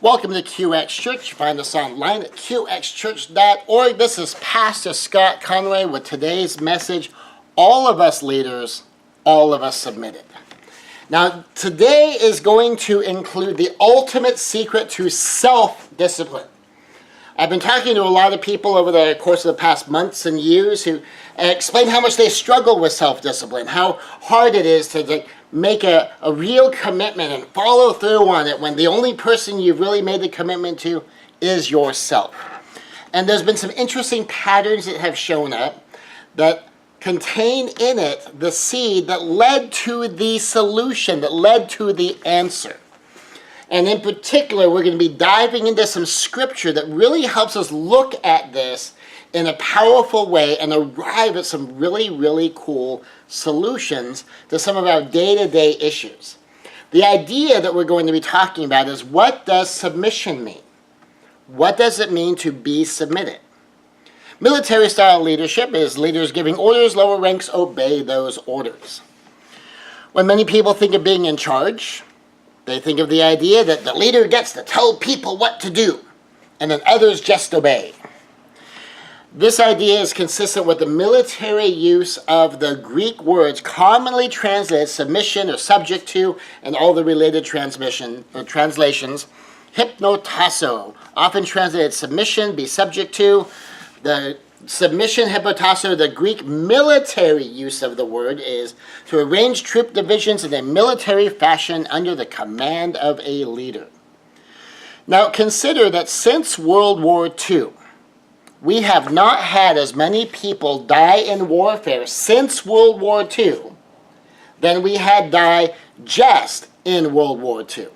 Welcome to QX Church. Find us online at qxchurch.org. This is Pastor Scott Conway with today's message, All of Us Leaders, All of Us Submitted. Now, today is going to include the ultimate secret to self-discipline. I've been talking to a lot of people over the course of the past months and years who explain how much they struggle with self-discipline, how hard it is to make a real commitment and follow through on it when the only person you've really made the commitment to is yourself. And there's been some interesting patterns that have shown up that contain in it the seed that led to the solution, that led to the answer. And in particular, we're going to be diving into some scripture that really helps us look at this in a powerful way and arrive at some really, really cool solutions to some of our day-to-day issues. The idea that we're going to be talking about is, what does submission mean? What does it mean to be submitted? Military-style leadership is leaders giving orders, lower ranks obey those orders. When many people think of being in charge, they think of the idea that the leader gets to tell people what to do, and then others just obey. This idea is consistent with the military use of the Greek words commonly translated submission or subject to, and all the related translations. Hypnotasso, often translated submission, be subject to. The submission, hypnotasso, the Greek military use of the word is to arrange troop divisions in a military fashion under the command of a leader. Now consider that since World War II, we have not had as many people die in warfare since World War II than we had die just in World War II.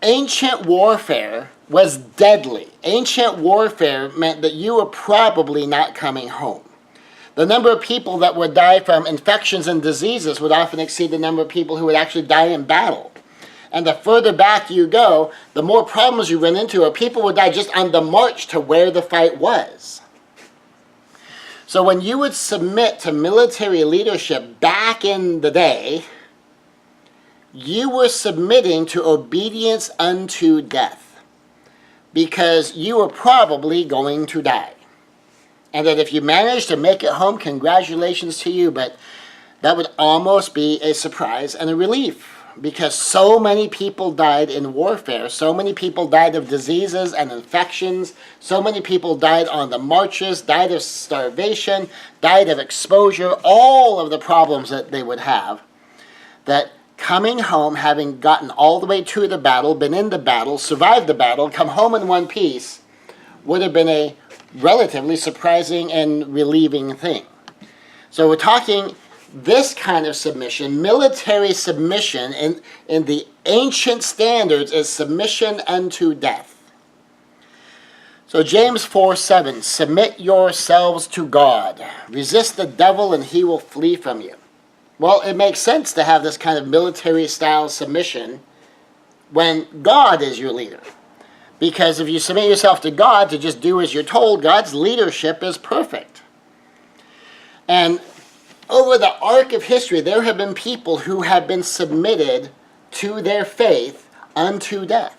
Ancient warfare was deadly. Ancient warfare meant that you were probably not coming home. The number of people that would die from infections and diseases would often exceed the number of people who would actually die in battle. And the further back you go, the more problems you run into, or people would die just on the march to where the fight was. So when you would submit to military leadership back in the day, you were submitting to obedience unto death, because you were probably going to die. And that if you managed to make it home, congratulations to you, but that would almost be a surprise and a relief, because so many people died in warfare. So many people died of diseases and infections. So many people died on the marches, died of starvation, died of exposure, all of the problems that they would have, that coming home, having gotten all the way to the battle, been in the battle, survived the battle, come home in one piece, would have been a relatively surprising and relieving thing. So we're talking this kind of submission, military submission, in the ancient standards, is submission unto death. So James 4:7, submit yourselves to God. Resist the devil and he will flee from you. Well, it makes sense to have this kind of military-style submission when God is your leader. Because if you submit yourself to God to just do as you're told, God's leadership is perfect. And over the arc of history, there have been people who have been submitted to their faith unto death.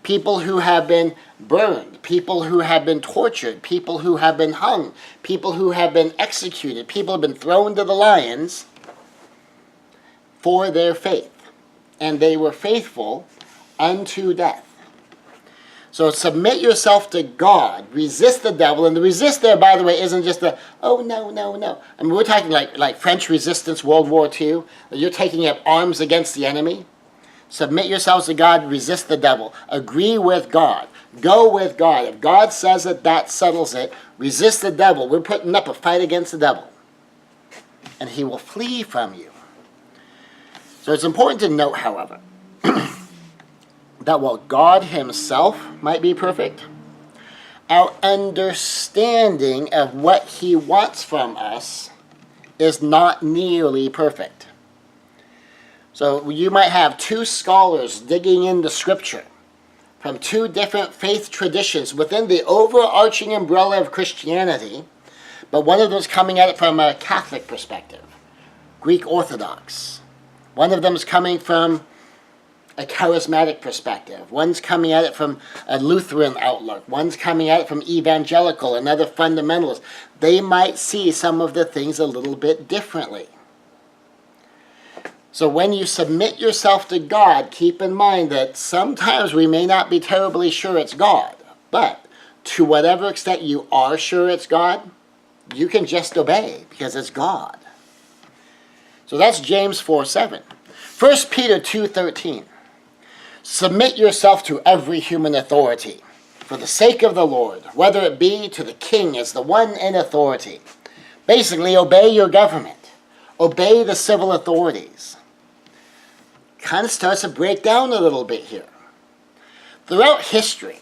People who have been burned, people who have been tortured, people who have been hung, people who have been executed, people who have been thrown to the lions for their faith. And they were faithful unto death. So submit yourself to God, resist the devil, and the resist there, by the way, isn't just the, oh, no, no, no. I mean, we're talking like French resistance, World War II, that you're taking up arms against the enemy. Submit yourselves to God, resist the devil. Agree with God. Go with God. If God says it, that settles it. Resist the devil. We're putting up a fight against the devil. And he will flee from you. So it's important to note, however, that while God himself might be perfect, our understanding of what he wants from us is not nearly perfect. So you might have two scholars digging into Scripture from two different faith traditions within the overarching umbrella of Christianity, but one of them is coming at it from a Catholic perspective, Greek Orthodox. One of them is coming from a charismatic perspective. One's coming at it from a Lutheran outlook. One's coming at it from evangelical, another fundamentalist. They might see some of the things a little bit differently. So when you submit yourself to God, keep in mind that sometimes we may not be terribly sure it's God, but to whatever extent you are sure it's God, you can just obey because it's God. So that's James 4:7. 1 Peter 2:13. Submit yourself to every human authority for the sake of the Lord, whether it be to the king as the one in authority. Basically, obey your government. Obey the civil authorities. Kind of starts to break down a little bit here. Throughout history,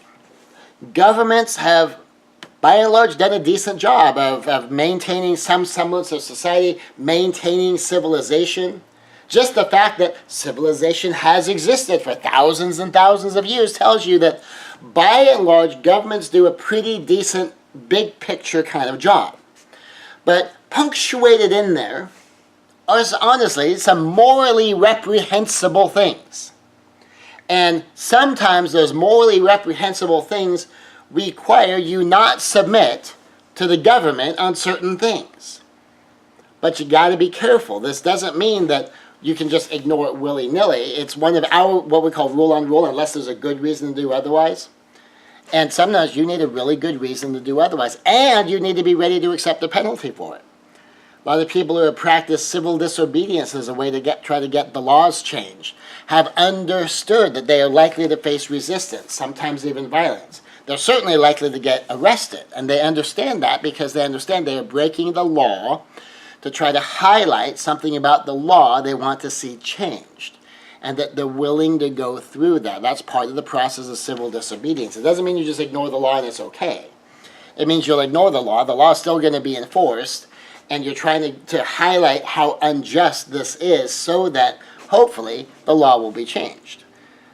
governments have by and large done a decent job of maintaining some semblance of society, maintaining civilization. Just the fact that civilization has existed for thousands and thousands of years tells you that by and large governments do a pretty decent big picture kind of job. But punctuated in there are honestly some morally reprehensible things. And sometimes those morally reprehensible things require you not submit to the government on certain things. But you got to be careful. This doesn't mean that you can just ignore it willy-nilly. It's one of our, what we call rule on rule, unless there's a good reason to do otherwise. And sometimes you need a really good reason to do otherwise. And you need to be ready to accept the penalty for it. A lot of people who have practiced civil disobedience as a way to try to get the laws changed have understood that they are likely to face resistance, sometimes even violence. They're certainly likely to get arrested, and they understand that because they understand they are breaking the law to try to highlight something about the law they want to see changed, and that they're willing to go through that. That's part of the process of civil disobedience. It doesn't mean you just ignore the law and it's okay. It means you'll ignore the law is still going to be enforced, and you're trying to highlight how unjust this is so that hopefully the law will be changed.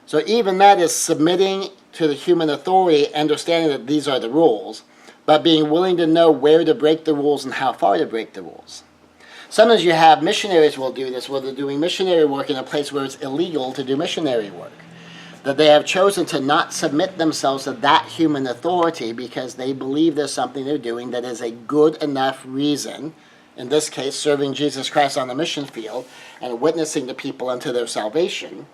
So even that is submitting to the human authority, understanding that these are the rules, but being willing to know where to break the rules and how far to break the rules. Sometimes you have missionaries will do this, where they're doing missionary work in a place where it's illegal to do missionary work. That they have chosen to not submit themselves to that human authority because they believe there's something they're doing that is a good enough reason, in this case serving Jesus Christ on the mission field and witnessing to people unto their salvation,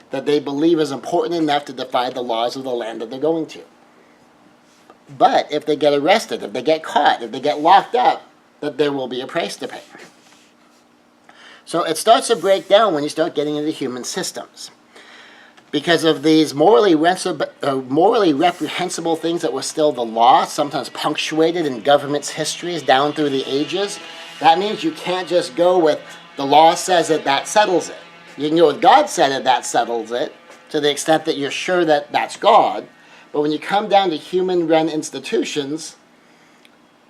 that they believe is important enough to defy the laws of the land that they're going to. But if they get arrested, if they get caught, if they get locked up, that there will be a price to pay. So it starts to break down when you start getting into human systems. Because of these morally reprehensible things that were still the law, sometimes punctuated in government's histories down through the ages, that means you can't just go with the law says it, that settles it. You can go with God said it, that settles it, to the extent that you're sure that that's God. But when you come down to human-run institutions,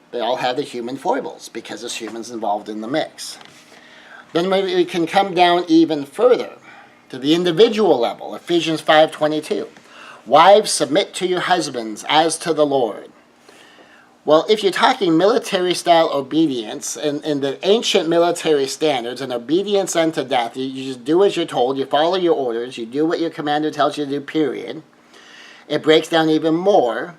they all have the human foibles because there's humans involved in the mix. Then maybe we can come down even further to the individual level. Ephesians 5:22. Wives, submit to your husbands as to the Lord. Well, if you're talking military-style obedience, in the ancient military standards, an obedience unto death, you just do as you're told, you follow your orders, you do what your commander tells you to do, period. It breaks down even more,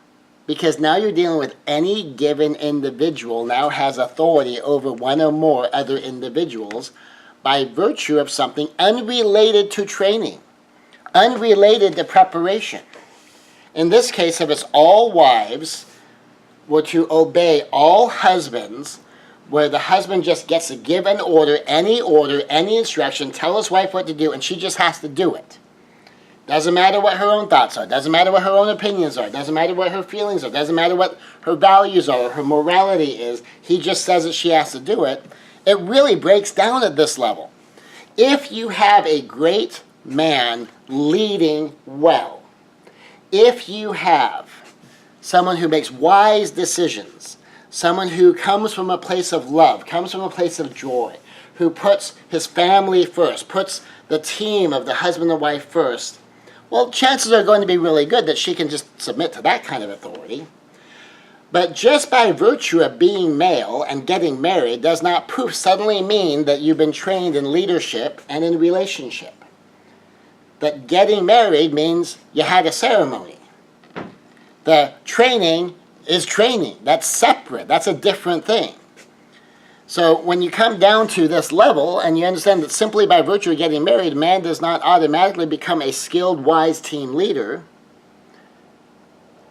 because now you're dealing with any given individual now has authority over one or more other individuals by virtue of something unrelated to training, unrelated to preparation. In this case, if it's all wives were to obey all husbands, where the husband just gets to give an order, any instruction, tell his wife what to do, and she just has to do it. Doesn't matter what her own thoughts are, doesn't matter what her own opinions are, doesn't matter what her feelings are, doesn't matter what her values are or her morality is, he just says that she has to do it. It really breaks down at this level. If you have a great man leading well, if you have someone who makes wise decisions, someone who comes from a place of love, comes from a place of joy, who puts his family first, puts the team of the husband and wife first, well, chances are going to be really good that she can just submit to that kind of authority. But just by virtue of being male and getting married does not suddenly mean that you've been trained in leadership and in relationship. that getting married means you had a ceremony. The training is training. That's separate. That's a different thing. So when you come down to this level and you understand that simply by virtue of getting married, man does not automatically become a skilled, wise team leader,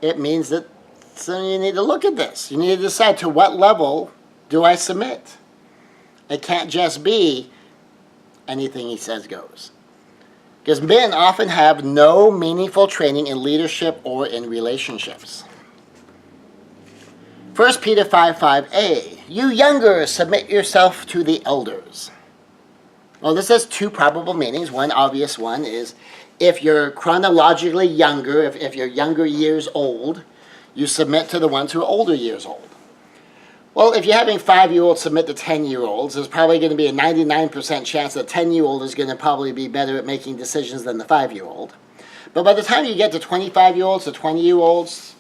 it means that you need to look at this. You need to decide, to what level do I submit? It can't just be anything he says goes. Because men often have no meaningful training in leadership or in relationships. 1 Peter 5:5a, you younger, submit yourself to the elders. Well, this has two probable meanings. One obvious one is if you're chronologically younger, if you're younger years old, you submit to the ones who are older years old. Well, if you're having 5-year-olds submit to 10-year-olds, there's probably going to be a 99% chance that 10-year-old is going to probably be better at making decisions than the 5-year-old. But by the time you get to 25-year-olds to 20-year-olds,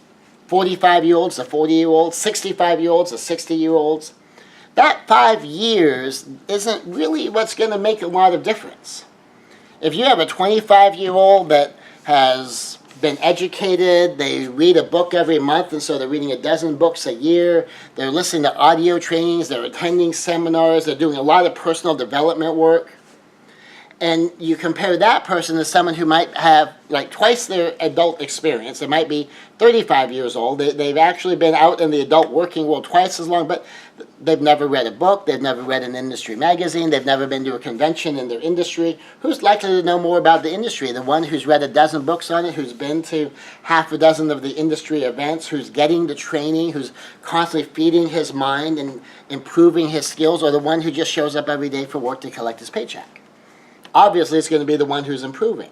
45-year-olds to 40-year-olds, 65-year-olds to 60-year-olds, that 5 years isn't really what's going to make a lot of difference. If you have a 25-year-old that has been educated, they read a book every month, and so they're reading a dozen books a year, they're listening to audio trainings, they're attending seminars, they're doing a lot of personal development work, and you compare that person to someone who might have like twice their adult experience. They might be 35 years old. They've actually been out in the adult working world twice as long, but they've never read a book. They've never read an industry magazine. They've never been to a convention in their industry. Who's likely to know more about the industry? The one who's read a dozen books on it, who's been to half a dozen of the industry events, who's getting the training, who's constantly feeding his mind and improving his skills, or the one who just shows up every day for work to collect his paycheck? Obviously, it's going to be the one who's improving.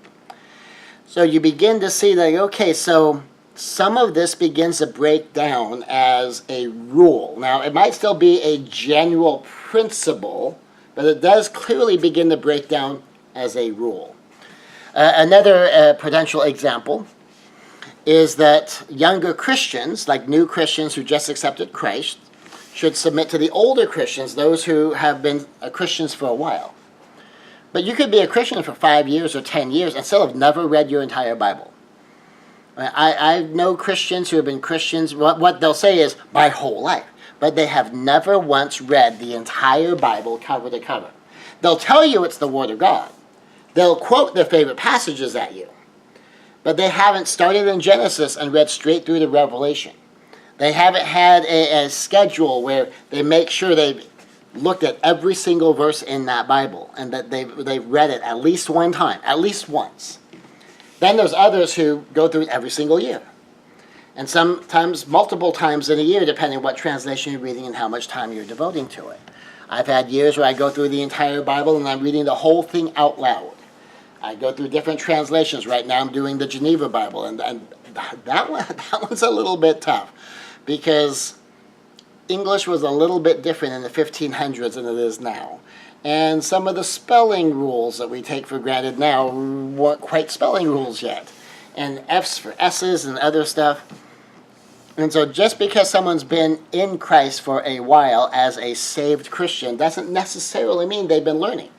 So you begin to see that, okay, so some of this begins to break down as a rule. Now, it might still be a general principle, but it does clearly begin to break down as a rule. Another potential example is that younger Christians, like new Christians who just accepted Christ, should submit to the older Christians, those who have been Christians for a while. But you could be a Christian for 5 years or 10 years and still have never read your entire Bible. I know Christians who have been Christians, what they'll say is, my whole life. But they have never once read the entire Bible cover to cover. They'll tell you it's the Word of God. They'll quote their favorite passages at you. But they haven't started in Genesis and read straight through to Revelation. They haven't had a schedule where they make sure they've looked at every single verse in that Bible and that they've read it at least one time, at least once. Then there's others who go through it every single year. And sometimes multiple times in a year, depending on what translation you're reading and how much time you're devoting to it. I've had years where I go through the entire Bible and I'm reading the whole thing out loud. I go through different translations. Right now I'm doing the Geneva Bible, and that one's a little bit tough because English was a little bit different in the 1500s than it is now. And some of the spelling rules that we take for granted now weren't quite spelling rules yet. And F's for S's and other stuff. And so just because someone's been in Christ for a while as a saved Christian doesn't necessarily mean they've been learning.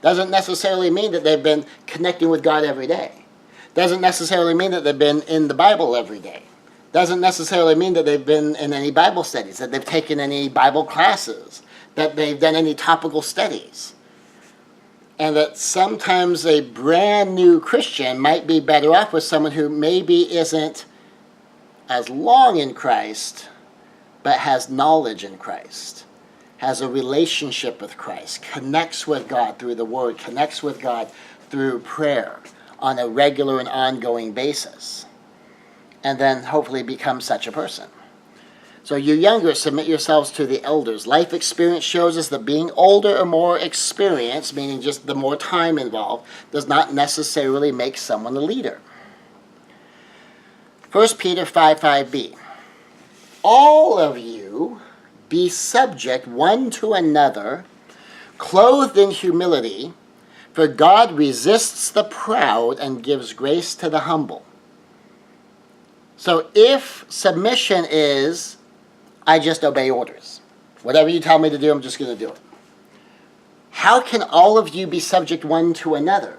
Doesn't necessarily mean that they've been connecting with God every day. Doesn't necessarily mean that they've been in the Bible every day. Doesn't necessarily mean that they've been in any Bible studies, that they've taken any Bible classes, that they've done any topical studies. And that sometimes a brand new Christian might be better off with someone who maybe isn't as long in Christ, but has knowledge in Christ, has a relationship with Christ, connects with God through the Word, connects with God through prayer on a regular and ongoing basis, and then hopefully become such a person. So you younger, submit yourselves to the elders. Life experience shows us that being older or more experienced, meaning just the more time involved, does not necessarily make someone a leader. 1 Peter 5:5b. All of you be subject one to another, clothed in humility, for God resists the proud and gives grace to the humble. So if submission is, I just obey orders. Whatever you tell me to do, I'm just going to do it. How can all of you be subject one to another?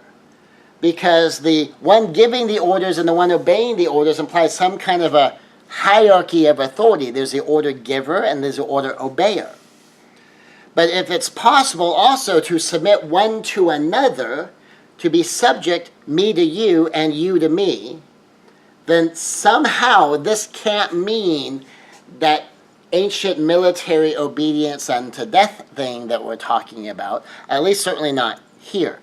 because the one giving the orders and the one obeying the orders implies some kind of a hierarchy of authority. There's the order giver and there's the order obeyer. But if it's possible also to submit one to another, to be subject, me to you and you to me, then somehow this can't mean that ancient military obedience unto death thing that we're talking about, at least certainly not here.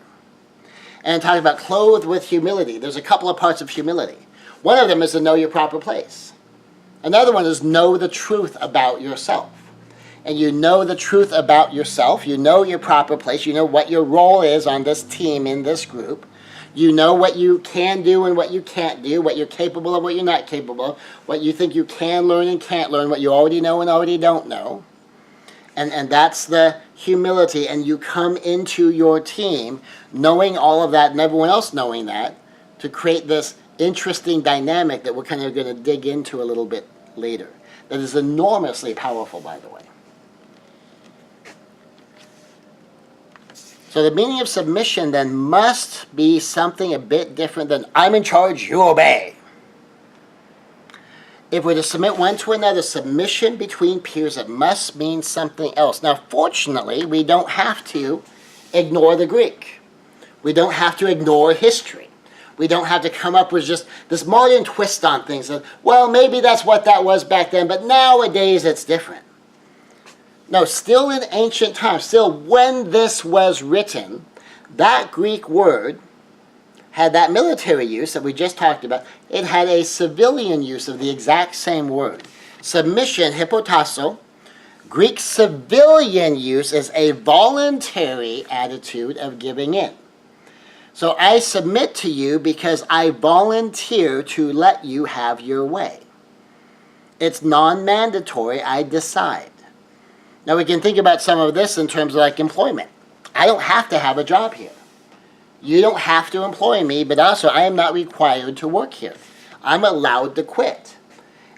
And talking about clothed with humility. There's a couple of parts of humility. One of them is to know your proper place. Another one is know the truth about yourself. And you know the truth about yourself, you know your proper place, you know what your role is on this team, in this group. You know what you can do and what you can't do, what you're capable of, what you're not capable of, what you think you can learn and can't learn, what you already know and already don't know. And that's the humility, and you come into your team knowing all of that and everyone else knowing that to create this interesting dynamic that we're kind of going to dig into a little bit later. That is enormously powerful, by the way. So the meaning of submission then must be something a bit different than I'm in charge, you obey. If we're to submit one to another, submission between peers, it must mean something else. Now, fortunately, we don't have to ignore the Greek. We don't have to ignore history. We don't have to come up with just this modern twist on things. Well, maybe that's what that was back then, but nowadays it's different. No, still in ancient times, still when this was written, that Greek word had that military use that we just talked about. It had a civilian use of the exact same word. Submission, hypotasso, Greek civilian use is a voluntary attitude of giving in. So I submit to you because I volunteer to let you have your way. It's non-mandatory, I decide. Now we can think about some of this in terms of like employment. I don't have to have a job here. You don't have to employ me, but also I am not required to work here. I'm allowed to quit.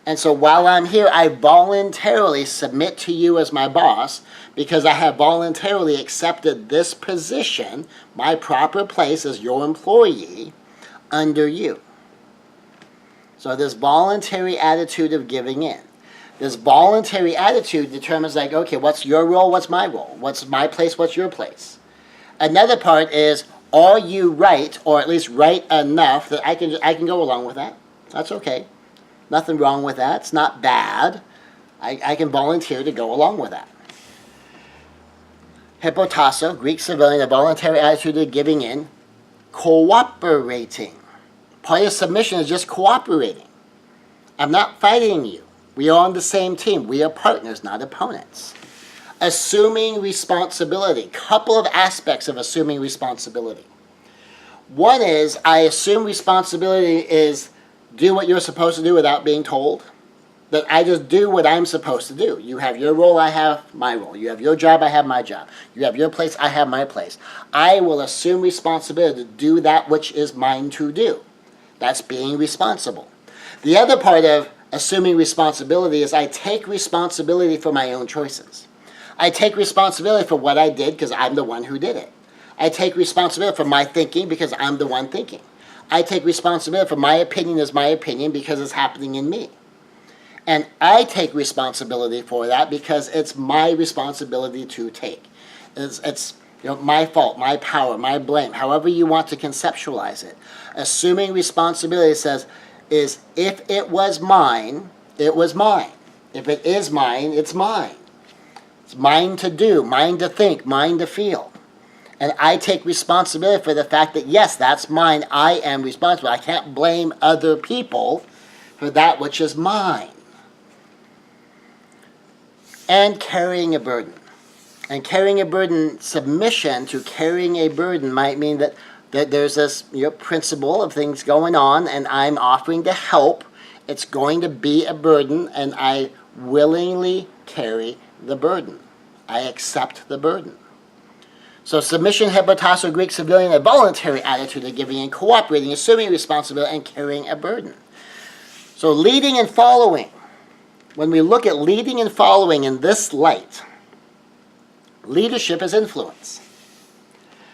And so while I'm here, I voluntarily submit to you as my boss because I have voluntarily accepted this position, my proper place as your employee, under you. So this voluntary attitude of giving in. This voluntary attitude determines like, okay, what's your role, what's my role? What's my place, what's your place? Another part is, are you right, or at least right enough that I can go along with that? That's okay. Nothing wrong with that. It's not bad. I can volunteer to go along with that. Hypotasso, Greek civilian, a voluntary attitude of giving in, cooperating. Part of submission is just cooperating. I'm not fighting you. We are on the same team. We are partners, not opponents. Assuming responsibility. Couple of aspects of assuming responsibility. One is, I assume responsibility is do what you're supposed to do without being told. That I just do what I'm supposed to do. You have your role, I have my role. You have your job, I have my job. You have your place, I have my place. I will assume responsibility to do that which is mine to do. That's being responsible. The other part of assuming responsibility is I take responsibility for my own choices. I take responsibility for what I did because I'm the one who did it. I take responsibility for my thinking because I'm the one thinking. I take responsibility for my opinion as my opinion because it's happening in me. And I take responsibility for that because it's my responsibility to take. It's my fault, my power, my blame, however you want to conceptualize it. Assuming responsibility says, is if it was mine, it was mine. If it is mine, it's mine. It's mine to do, mine to think, mine to feel. And I take responsibility for the fact that, yes, that's mine. I am responsible. I can't blame other people for that which is mine. And carrying a burden. And carrying a burden, submission to carrying a burden might mean that there's this principle of things going on and I'm offering to help. It's going to be a burden and I willingly carry the burden. I accept the burden. So submission, hypotasso, Greek civilian, a voluntary attitude of giving and cooperating, assuming responsibility, and carrying a burden. So leading and following. When we look at leading and following in this light, leadership is influence.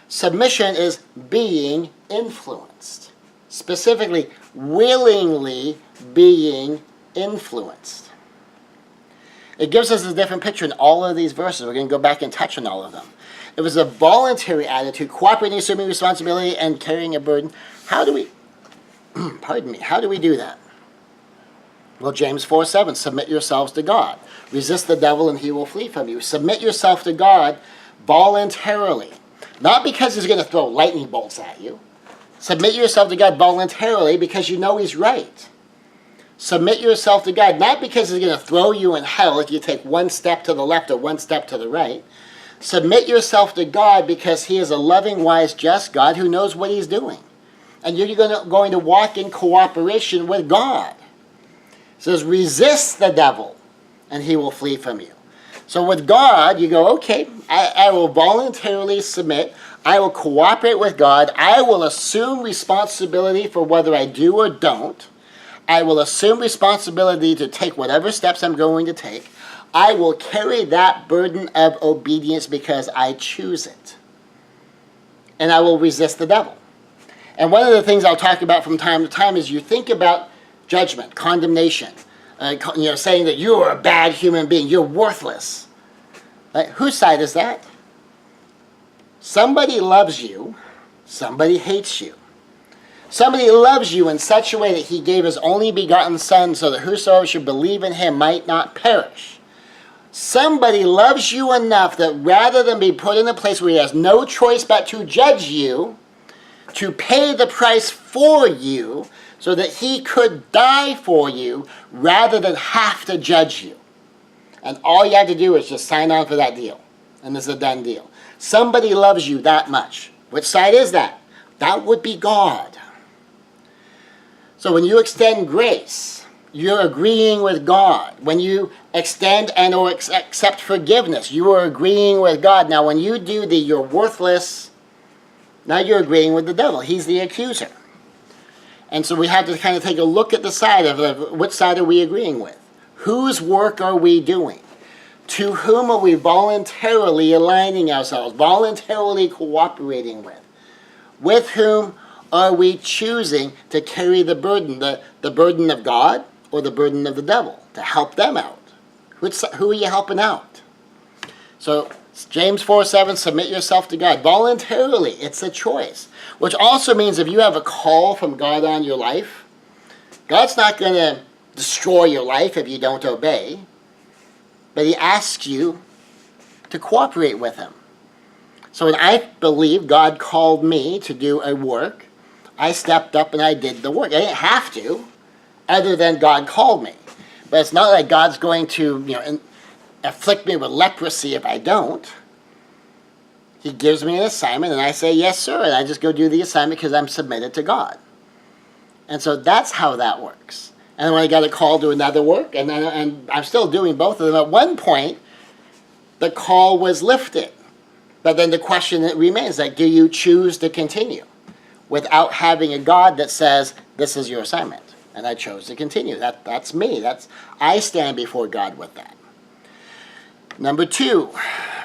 Submission is being influenced. Specifically, willingly being influenced. It gives us a different picture in all of these verses. We're going to go back and touch on all of them. It was a voluntary attitude, cooperating, assuming responsibility, and carrying a burden. How do we, how do we do that? Well, James 4:7, submit yourselves to God. Resist the devil and he will flee from you. Submit yourself to God voluntarily. Not because he's going to throw lightning bolts at you. Submit yourself to God voluntarily because you know he's right. Submit yourself to God not because he's going to throw you in hell if you take one step to the left or one step to the right. Submit yourself to God because he is a loving, wise, just God who knows what he's doing. And you're going to walk in cooperation with God. It says, resist the devil and he will flee from you. So with God, you go, okay, I will voluntarily submit. I will cooperate with God. I will assume responsibility for whether I do or don't. I will assume responsibility to take whatever steps I'm going to take. I will carry that burden of obedience because I choose it. And I will resist the devil. And one of the things I'll talk about from time to time is you think about judgment, condemnation, saying that you are a bad human being, you're worthless. Right? Whose side is that? Somebody loves you, somebody hates you. Somebody loves you in such a way that he gave his only begotten Son so that whosoever should believe in him might not perish. Somebody loves you enough that rather than be put in a place where he has no choice but to judge you, to pay the price for you so that he could die for you rather than have to judge you. And all you have to do is just sign on for that deal. And it's a done deal. Somebody loves you that much. Which side is that? That would be God. So when you extend grace, you're agreeing with God. When you extend and or accept forgiveness, you are agreeing with God. Now when you do the you're worthless, now you're agreeing with the devil. He's the accuser. And so we have to kind of take a look at the side of which side are we agreeing with? Whose work are we doing? To whom are we voluntarily aligning ourselves, voluntarily cooperating with? With whom are we choosing to carry the burden? The burden of God or the burden of the devil? To help them out. Who are you helping out? So James 4:7, submit yourself to God. Voluntarily, it's a choice. Which also means if you have a call from God on your life, God's not going to destroy your life if you don't obey. But he asks you to cooperate with him. So when I believe God called me to do a work, I stepped up and I did the work. I didn't have to, other than God called me. But it's not like God's going to, afflict me with leprosy if I don't. He gives me an assignment and I say, yes, sir. And I just go do the assignment because I'm submitted to God. And so that's how that works. And when I got a call to another work, and I'm still doing both of them, at one point, the call was lifted. But then the question that remains, do you choose to continue without having a God that says, this is your assignment? And I chose to continue. That's me. I stand before God with that. Number 2,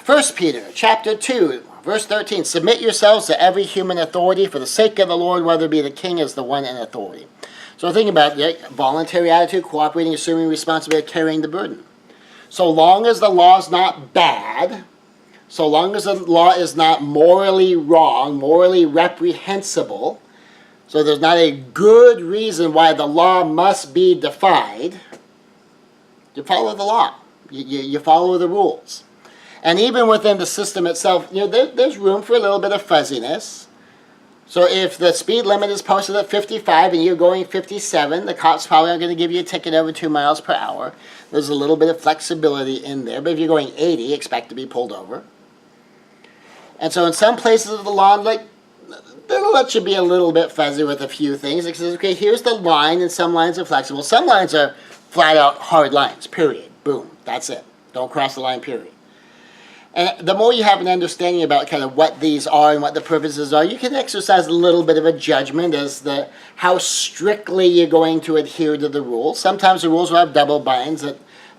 1 Peter chapter 2, verse 13, submit yourselves to every human authority for the sake of the Lord, whether it be the king is the one in authority. So think about it, voluntary attitude, cooperating, assuming responsibility, carrying the burden. So long as the law is not bad, so long as the law is not morally wrong, morally reprehensible, so there's not a good reason why the law must be defied, you follow the law. You follow the rules. And even within the system itself, there's room for a little bit of fuzziness. So if the speed limit is posted at 55 and you're going 57, the cops probably aren't going to give you a ticket over 2 miles per hour. There's a little bit of flexibility in there. But if you're going 80, expect to be pulled over. And so in some places of the law, they'll let you be a little bit fuzzy with a few things. It says, okay, here's the line, and some lines are flexible. Some lines are flat out hard lines, period. Boom, that's it. Don't cross the line, period. And the more you have an understanding about kind of what these are and what the purposes are, you can exercise a little bit of a judgment as to how strictly you're going to adhere to the rules. Sometimes the rules will have double binds.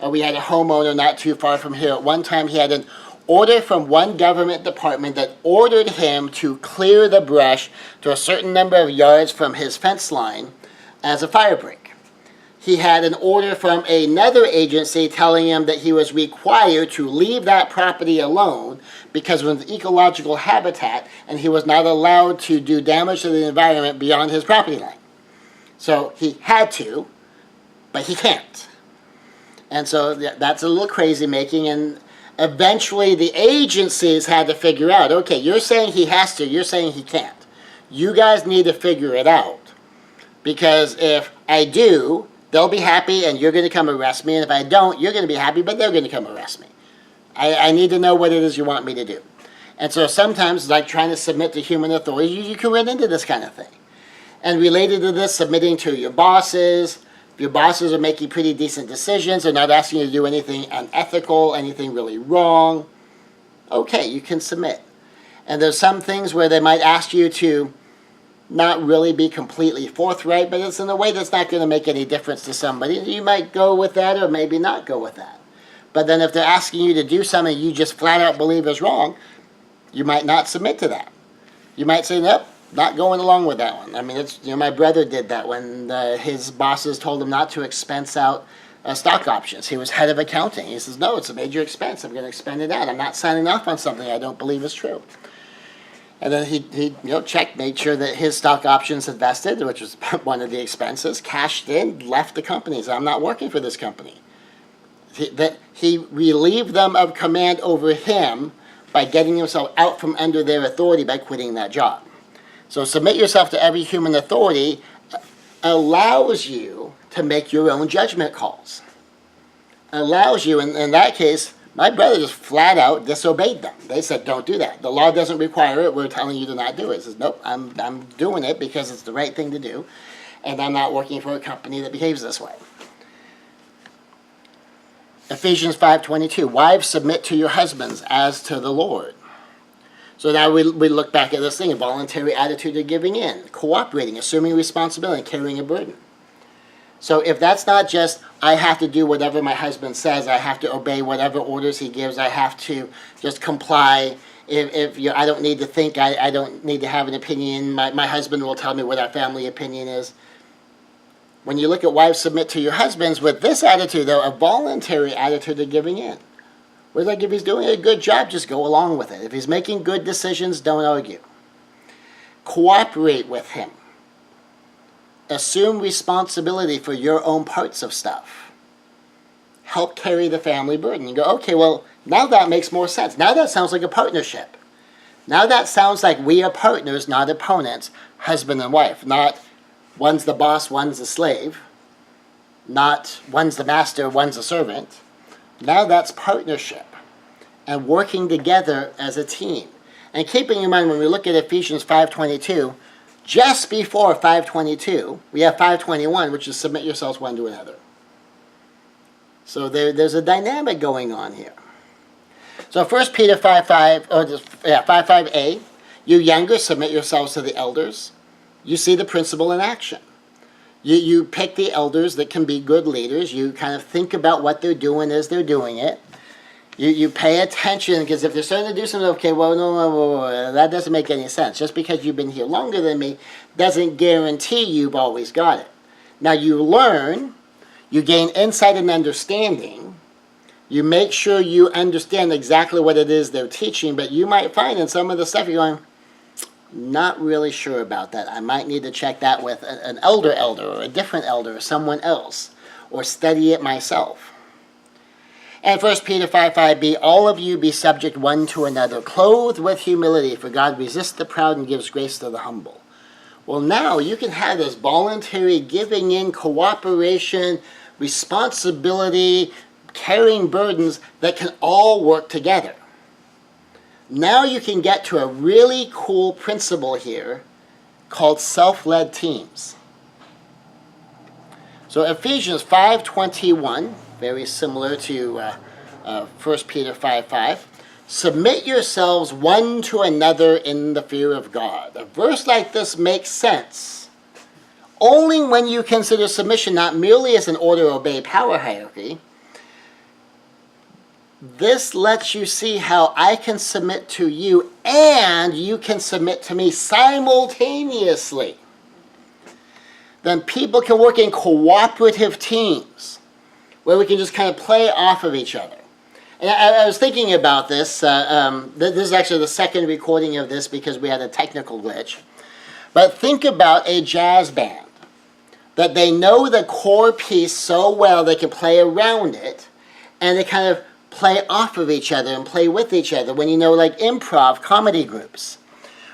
We had a homeowner not too far from here. At one time, he had an order from one government department that ordered him to clear the brush to a certain number of yards from his fence line as a fire break. He had an order from another agency telling him that he was required to leave that property alone because it was an ecological habitat and he was not allowed to do damage to the environment beyond his property line. So he had to, but he can't. And so that's a little crazy making, and eventually the agencies had to figure out, okay, you're saying he has to, you're saying he can't. You guys need to figure it out. Because if I do, they'll be happy and you're going to come arrest me, and if I don't, you're going to be happy, but they're going to come arrest me. I need to know what it is you want me to do. And so sometimes, like trying to submit to human authority, you can run into this kind of thing. And related to this, submitting to your bosses. If your bosses are making pretty decent decisions, they're not asking you to do anything unethical, anything really wrong, okay, you can submit. And there's some things where they might ask you to not really be completely forthright, but it's in a way that's not going to make any difference to somebody. You might go with that or maybe not go with that. But then if they're asking you to do something you just flat out believe is wrong, you might not submit to that. You might say, nope, not going along with that one. I mean, it's, my brother did that when his bosses told him not to expense out stock options. He was head of accounting. He says, no, it's a major expense. I'm going to expend it out. I'm not signing off on something I don't believe is true. And then he checked, made sure that his stock options had vested, which was one of the expenses, cashed in, left the company. Said, I'm not working for this company. He relieved them of command over him by getting himself out from under their authority by quitting that job. So submit yourself to every human authority allows you to make your own judgment calls. Allows you, in that case, my brother just flat out disobeyed them. They said, don't do that. The law doesn't require it. We're telling you to not do it. He says, nope, I'm doing it because it's the right thing to do, and I'm not working for a company that behaves this way. Ephesians 5:22, wives, submit to your husbands as to the Lord. So now we look back at this thing, a voluntary attitude of giving in, cooperating, assuming responsibility, and carrying a burden. So if that's not just, I have to do whatever my husband says, I have to obey whatever orders he gives, I have to just comply, if I don't need to think, I don't need to have an opinion, my husband will tell me what our family opinion is. When you look at wives, submit to your husbands, with this attitude, though, a voluntary attitude of giving in. Whereas like if he's doing a good job, just go along with it. If he's making good decisions, don't argue. Cooperate with him. Assume responsibility for your own parts of stuff. Help carry the family burden. You go, okay, well, now that makes more sense. Now that sounds like a partnership. Now that sounds like we are partners, not opponents, husband and wife. Not one's the boss, one's the slave. Not one's the master, one's the servant. Now that's partnership and working together as a team. And keeping in mind when we look at Ephesians 5:22, just before 5:22, we have 5:21, which is submit yourselves one to another. So there's a dynamic going on here. So 1 Peter 5:5a, you younger, submit yourselves to the elders. You see the principle in action. You pick the elders that can be good leaders. You kind of think about what they're doing as they're doing it. You pay attention, because if they're starting to do something, okay, well, no, that doesn't make any sense. Just because you've been here longer than me doesn't guarantee you've always got it. Now you learn, you gain insight and understanding. You make sure you understand exactly what it is they're teaching, but you might find in some of the stuff you're going, not really sure about that. I might need to check that with an elder or a different elder or someone else, or study it myself. And 1 Peter 5:5b, all of you be subject one to another, clothed with humility, for God resists the proud and gives grace to the humble. Well, now you can have this voluntary giving in, cooperation, responsibility, carrying burdens that can all work together. Now you can get to a really cool principle here called self-led teams. So Ephesians 5:21, very similar to 1 Peter 5:5, submit yourselves one to another in the fear of God. A verse like this makes sense only when you consider submission not merely as an order to obey power hierarchy, this lets you see how I can submit to you and you can submit to me simultaneously. Then people can work in cooperative teams where we can just kind of play off of each other. And I was thinking about this. This is actually the second recording of this because we had a technical glitch. But think about a jazz band. That they know the core piece so well they can play around it, and they kind of play off of each other and play with each other. When you know, like improv comedy groups,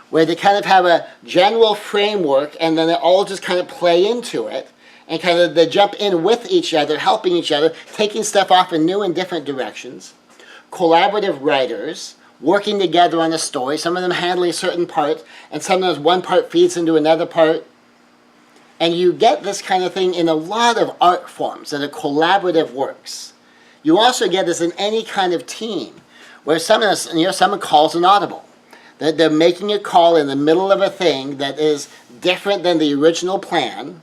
where they kind of have a general framework and then they all just kind of play into it and kind of they jump in with each other, helping each other, taking stuff off in new and different directions. Collaborative writers working together on a story, some of them handling certain parts, and sometimes one part feeds into another part. And you get this kind of thing in a lot of art forms that are collaborative works. You also get this in any kind of team where someone calls an audible. That they're making a call in the middle of a thing that is different than the original plan.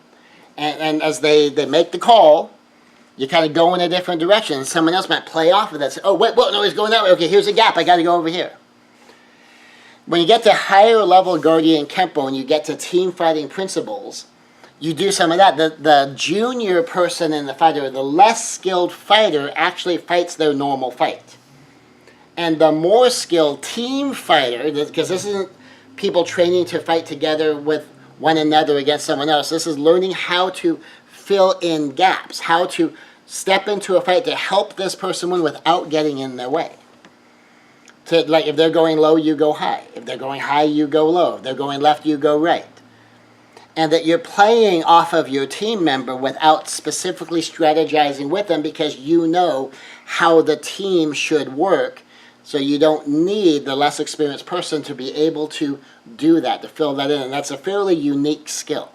And as they make the call, you kind of go in a different direction. Someone else might play off of that. Say, oh, wait, no, he's going that way. Okay, here's a gap. I got to go over here. When you get to higher level Gurdjieff and Kempo and you get to team fighting principles, you do some of that. The junior person in the fight, or the less skilled fighter, actually fights their normal fight. And the more skilled team fighter, because this isn't people training to fight together with one another against someone else. This is learning how to fill in gaps, how to step into a fight to help this person win without getting in their way. Like if they're going low, you go high. If they're going high, you go low. If they're going left, you go right. And that you're playing off of your team member without specifically strategizing with them because you know how the team should work. So you don't need the less experienced person to be able to do that, to fill that in. And that's a fairly unique skill.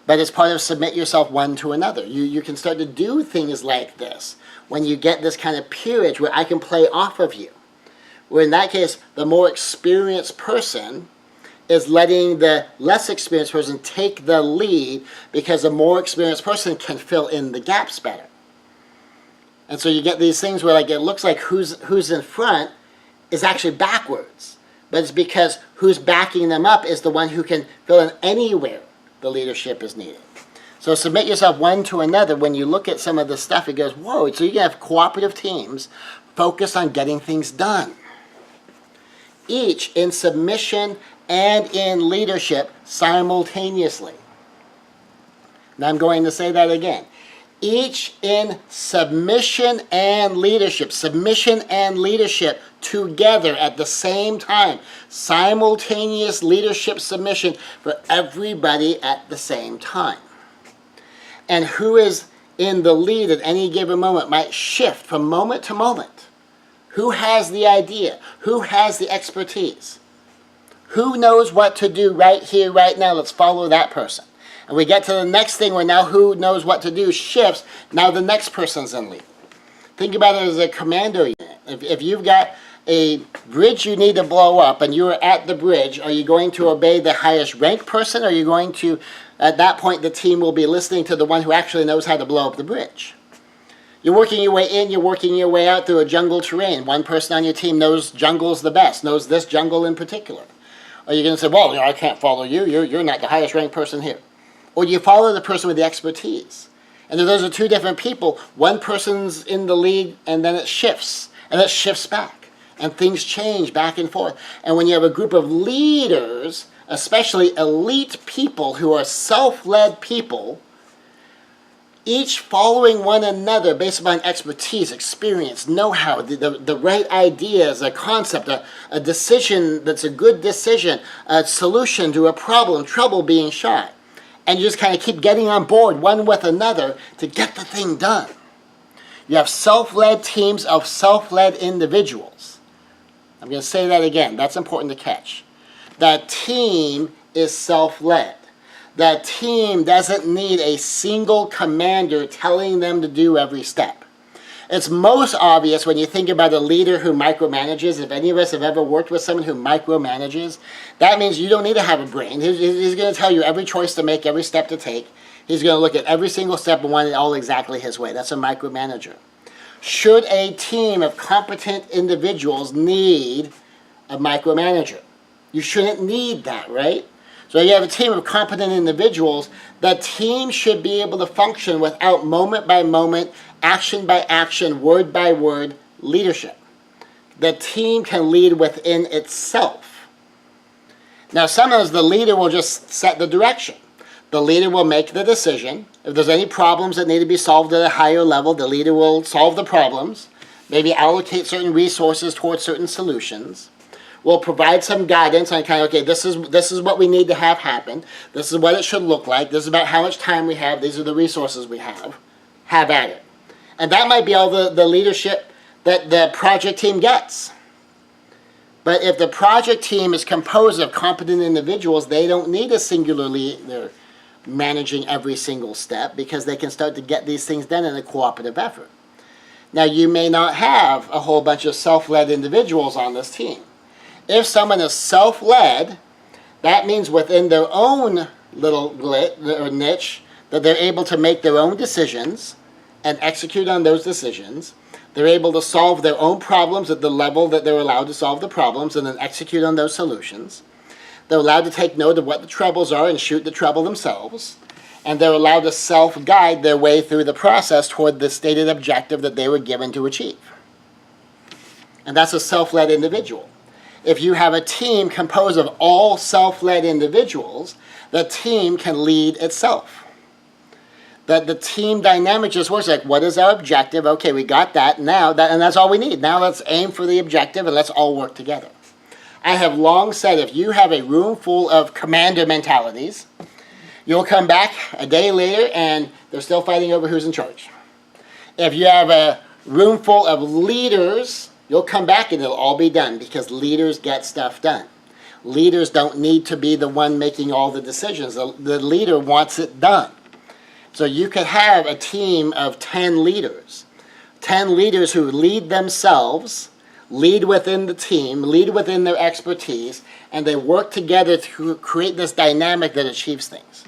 But it's part of submit yourself one to another. You can start to do things like this when you get this kind of peerage where I can play off of you. Where in that case, the more experienced person is letting the less experienced person take the lead because the more experienced person can fill in the gaps better. And so you get these things where like it looks like who's in front is actually backwards. But it's because who's backing them up is the one who can fill in anywhere the leadership is needed. So submit yourself one to another. When you look at some of the stuff, it goes, whoa, so you can have cooperative teams focused on getting things done. Each in submission and in leadership simultaneously. Now I'm going to say that again. Each in submission and leadership together at the same time. Simultaneous leadership submission for everybody at the same time. And who is in the lead at any given moment might shift from moment to moment. Who has the idea? Who has the expertise? Who knows what to do right here, right now? Let's follow that person. And we get to the next thing where now who knows what to do shifts. Now the next person's in lead. Think about it as a commando unit. If you've got a bridge you need to blow up and you're at the bridge, are you going to obey the highest ranked person? Or are you going to, at that point, the team will be listening to the one who actually knows how to blow up the bridge? You're working your way in, you're working your way out through a jungle terrain. One person on your team knows jungles the best, knows this jungle in particular. Are you going to say, well, I can't follow you, you're not the highest ranked person here? Or do you follow the person with the expertise? And if those are two different people, one person's in the lead and then it shifts, and it shifts back. And things change back and forth. And when you have a group of leaders, especially elite people who are self-led people, each following one another based upon expertise, experience, know-how, the right ideas, a concept, a decision that's a good decision, a solution to a problem, trouble being shot. And you just kind of keep getting on board one with another to get the thing done. You have self-led teams of self-led individuals. I'm going to say that again. That's important to catch. The team is self-led. The team doesn't need a single commander telling them to do every step. It's most obvious when you think about a leader who micromanages. If any of us have ever worked with someone who micromanages, that means you don't need to have a brain. He's going to tell you every choice to make, every step to take. He's going to look at every single step and want it all exactly his way. That's a micromanager. Should a team of competent individuals need a micromanager? You shouldn't need that, right? So you have a team of competent individuals. The team should be able to function without moment by moment, action by action, word by word leadership. The team can lead within itself. Now, sometimes the leader will just set the direction. The leader will make the decision. If there's any problems that need to be solved at a higher level, the leader will solve the problems, maybe allocate certain resources towards certain solutions. Will provide some guidance on kind of, okay, this is what we need to have happen. This is what it should look like. This is about how much time we have. These are the resources we have. Have at it. And that might be all the leadership that the project team gets. But if the project team is composed of competent individuals, they don't need a singular leader managing every single step, because they can start to get these things done in a cooperative effort. Now, you may not have a whole bunch of self-led individuals on this team. If someone is self-led, that means within their own little niche that they're able to make their own decisions and execute on those decisions. They're able to solve their own problems at the level that they're allowed to solve the problems and then execute on those solutions. They're allowed to take note of what the troubles are and shoot the trouble themselves. And they're allowed to self-guide their way through the process toward the stated objective that they were given to achieve. And that's a self-led individual. If you have a team composed of all self-led individuals, the team can lead itself. That the team dynamic just works like, what is our objective? Okay, we got that. Now, and that's all we need. Now let's aim for the objective and let's all work together. I have long said, if you have a room full of commander mentalities, you'll come back a day later and they're still fighting over who's in charge. If you have a room full of leaders, you'll come back and it'll all be done, because leaders get stuff done. Leaders don't need to be the one making all the decisions. The leader wants it done. So you could have a team of 10 leaders. 10 leaders who lead themselves, lead within the team, lead within their expertise, and they work together to create this dynamic that achieves things.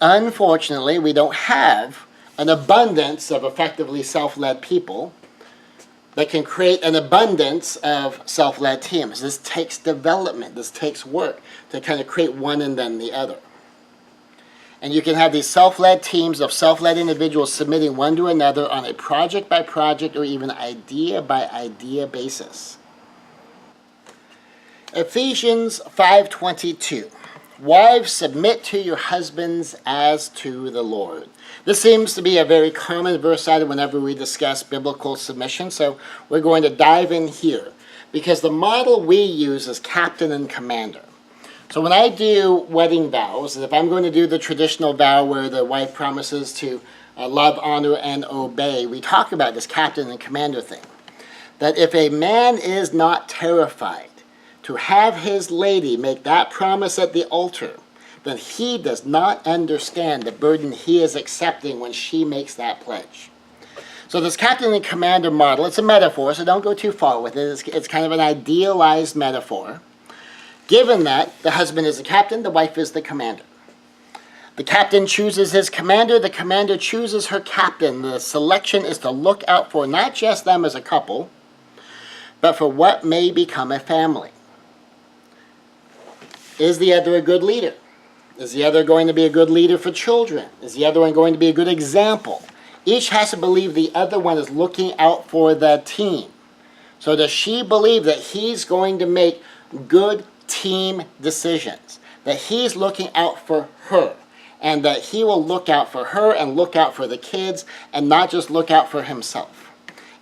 Unfortunately, we don't have an abundance of effectively self-led people that can create an abundance of self-led teams. This takes development. This takes work to kind of create one and then the other. And you can have these self-led teams of self-led individuals submitting one to another on a project-by-project or even idea-by-idea basis. Ephesians 5:22. Wives, submit to your husbands as to the Lord. This seems to be a very common verse cited whenever we discuss biblical submission, so we're going to dive in here, because the model we use is captain and commander. So when I do wedding vows, if I'm going to do the traditional vow where the wife promises to love, honor, and obey, we talk about this captain and commander thing. That if a man is not terrified to have his lady make that promise at the altar, then he does not understand the burden he is accepting when she makes that pledge. So this captain and commander model, it's a metaphor, so don't go too far with it. It's kind of an idealized metaphor. Given that the husband is the captain, the wife is the commander. The captain chooses his commander, the commander chooses her captain. The selection is to look out for not just them as a couple, but for what may become a family. Is the other a good leader? Is the other going to be a good leader for children? Is the other one going to be a good example? Each has to believe the other one is looking out for the team. So does she believe that he's going to make good team decisions? That he's looking out for her? And that he will look out for her and look out for the kids and not just look out for himself?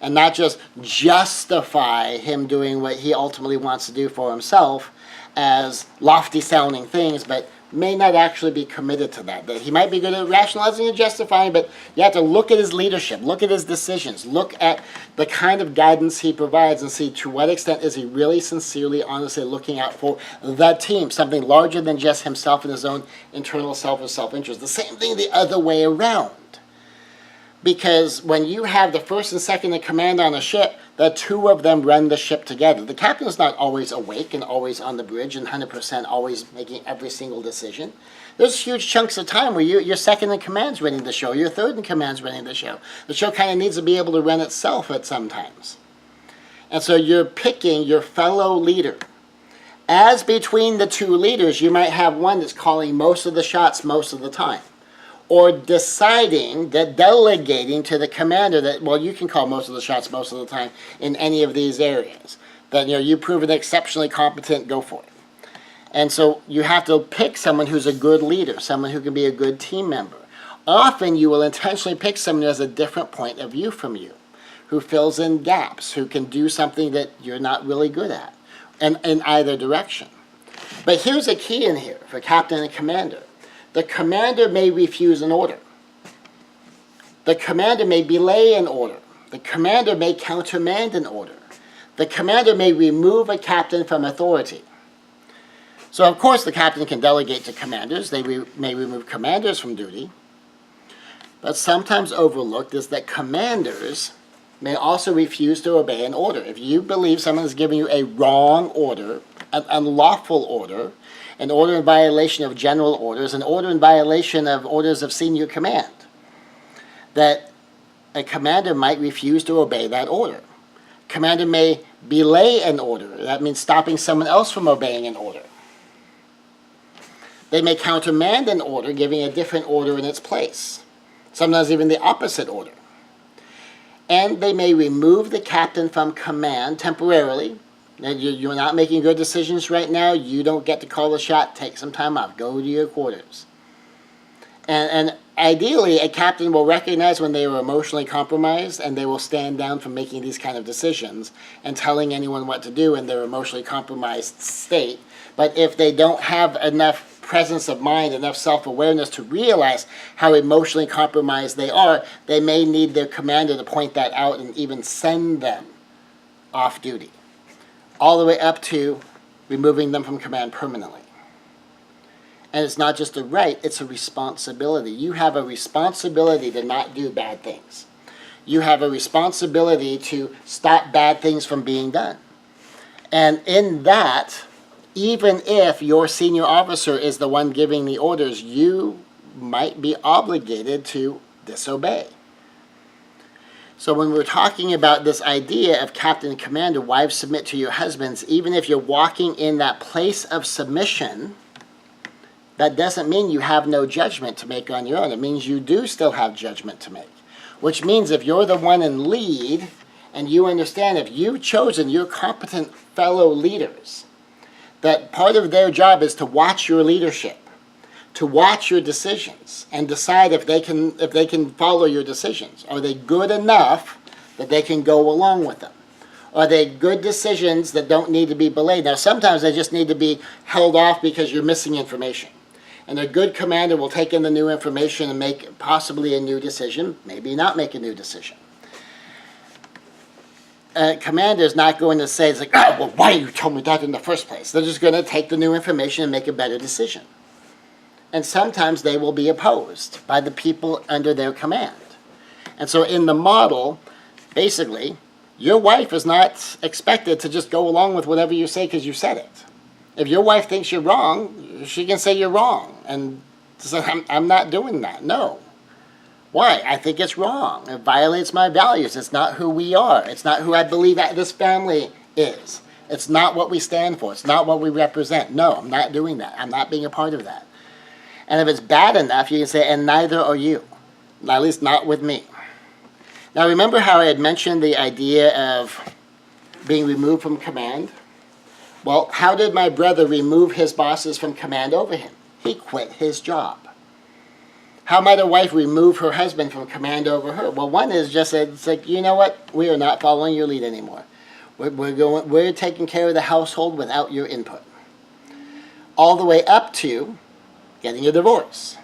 And not just justify him doing what he ultimately wants to do for himself as lofty sounding things, but may not actually be committed to that. That he might be good at rationalizing and justifying, but you have to look at his leadership, look at his decisions, look at the kind of guidance he provides and see to what extent is he really sincerely, honestly looking out for the team, something larger than just himself and his own internal self or self-interest. The same thing the other way around. Because when you have the first and second in command on a ship, the two of them run the ship together. The captain is not always awake and always on the bridge and 100% always making every single decision. There's huge chunks of time where you're second in command's running the show, you're third in command's running the show. The show kind of needs to be able to run itself at some times. And so you're picking your fellow leader. As between the two leaders, you might have one that's calling most of the shots most of the time. Or deciding that delegating to the commander that, well, you can call most of the shots most of the time in any of these areas. That, you've proven exceptionally competent, go for it. And so you have to pick someone who's a good leader, someone who can be a good team member. Often you will intentionally pick someone who has a different point of view from you, who fills in gaps, who can do something that you're not really good at, and in either direction. But here's a key in here for captain and commander. The commander may refuse an order. The commander may belay an order. The commander may countermand an order. The commander may remove a captain from authority. So, of course, the captain can delegate to commanders. They may remove commanders from duty. But sometimes overlooked is that commanders may also refuse to obey an order. If you believe someone is giving you a wrong order, an unlawful order, an order in violation of general orders, an order in violation of orders of senior command, that a commander might refuse to obey that order. Commander may belay an order. That means stopping someone else from obeying an order. They may countermand an order, giving a different order in its place, sometimes even the opposite order. And they may remove the captain from command temporarily. You're not making good decisions right now. You don't get to call the shot. Take some time off. Go to your quarters. And ideally, a captain will recognize when they are emotionally compromised, and they will stand down from making these kind of decisions and telling anyone what to do in their emotionally compromised state. But if they don't have enough presence of mind, enough self-awareness to realize how emotionally compromised they are, they may need their commander to point that out and even send them off duty, all the way up to removing them from command permanently. And it's not just a right, it's a responsibility. You have a responsibility to not do bad things. You have a responsibility to stop bad things from being done. And in that, even if your senior officer is the one giving the orders, you might be obligated to disobey. So when we're talking about this idea of captain and commander, wives submit to your husbands, even if you're walking in that place of submission, that doesn't mean you have no judgment to make on your own. It means you do still have judgment to make. Which means if you're the one in lead, and you understand if you've chosen your competent fellow leaders, that part of their job is to watch your leadership, to watch your decisions, and decide if they can follow your decisions. Are they good enough that they can go along with them? Are they good decisions that don't need to be belayed? Now, sometimes they just need to be held off because you're missing information. And a good commander will take in the new information and make possibly a new decision, maybe not make a new decision. A commander is not going to say, it's like, oh, well, why did you tell me that in the first place? They're just going to take the new information and make a better decision. And sometimes they will be opposed by the people under their command. And so in the model, basically, your wife is not expected to just go along with whatever you say because you said it. If your wife thinks you're wrong, she can say you're wrong. And say, I'm not doing that. No. Why? I think it's wrong. It violates my values. It's not who we are. It's not who I believe that this family is. It's not what we stand for. It's not what we represent. No, I'm not doing that. I'm not being a part of that. And if it's bad enough, you can say, and neither are you. At least not with me. Now remember how I had mentioned the idea of being removed from command? Well, how did my brother remove his bosses from command over him? He quit his job. How might a wife remove her husband from command over her? Well, one is just, it's like, you know what? We are not following your lead anymore. We're taking care of the household without your input. All the way up to getting a divorce.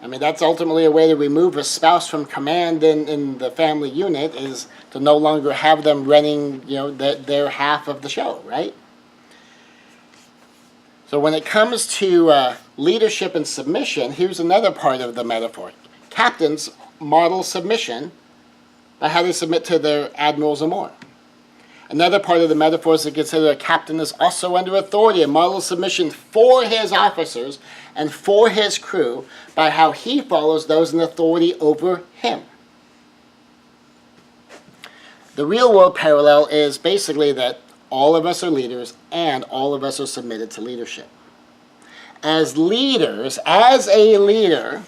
I mean, that's ultimately a way to remove a spouse from command in the family unit, is to no longer have them running, their half of the show, right? So when it comes to leadership and submission, here's another part of the metaphor. Captains model submission by how they submit to their admirals and more. Another part of the metaphor is to consider a captain is also under authority, a model of submission for his officers and for his crew by how he follows those in authority over him. The real world parallel is basically that all of us are leaders and all of us are submitted to leadership. As leaders, as a leader,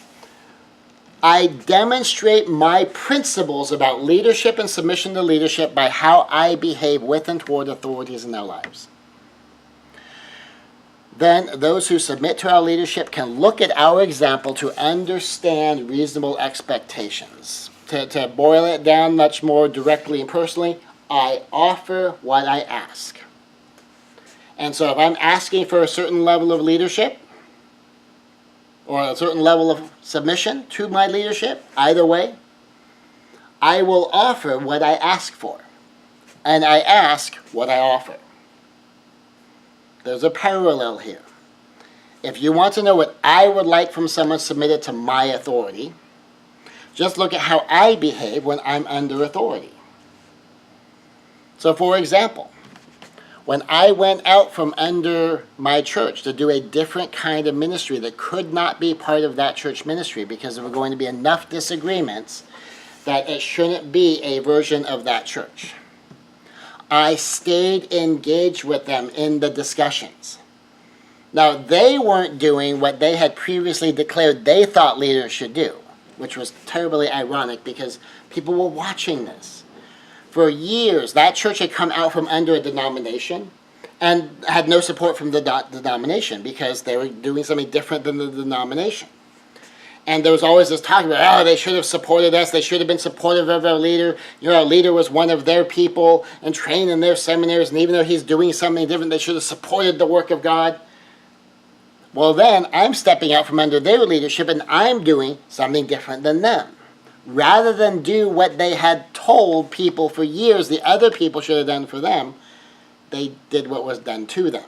I demonstrate my principles about leadership and submission to leadership by how I behave with and toward authorities in their lives. Then those who submit to our leadership can look at our example to understand reasonable expectations. To boil it down much more directly and personally, I offer what I ask. And so if I'm asking for a certain level of leadership, or a certain level of submission to my leadership, either way, I will offer what I ask for. And I ask what I offer. There's a parallel here. If you want to know what I would like from someone submitted to my authority, just look at how I behave when I'm under authority. So for example, when I went out from under my church to do a different kind of ministry that could not be part of that church ministry because there were going to be enough disagreements that it shouldn't be a version of that church, I stayed engaged with them in the discussions. Now, they weren't doing what they had previously declared they thought leaders should do, which was terribly ironic because people were watching this. For years, that church had come out from under a denomination and had no support from the denomination because they were doing something different than the denomination. And there was always this talk about, they should have supported us, they should have been supportive of our leader. Our leader was one of their people and trained in their seminaries, and even though he's doing something different, they should have supported the work of God. Well, then, I'm stepping out from under their leadership and I'm doing something different than them. Rather than do what they had told people for years the other people should have done for them, they did what was done to them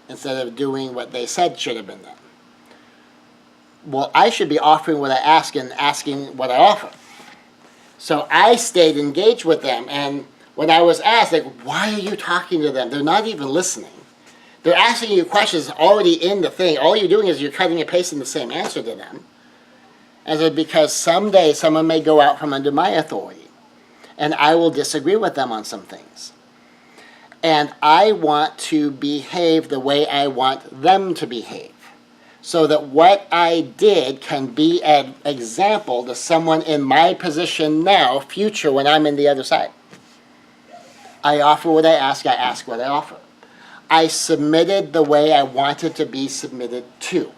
instead of doing what they said should have been done. Well, I should be offering what I ask and asking what I offer. So I stayed engaged with them, and when I was asked, why are you talking to them? They're not even listening. They're asking you questions already in the thing. All you're doing is you're cutting and pasting the same answer to them. And so because someday someone may go out from under my authority, and I will disagree with them on some things. And I want to behave the way I want them to behave, so that what I did can be an example to someone in my position now, future, when I'm in the other side. I offer what I ask what I offer. I submitted the way I wanted to be submitted to.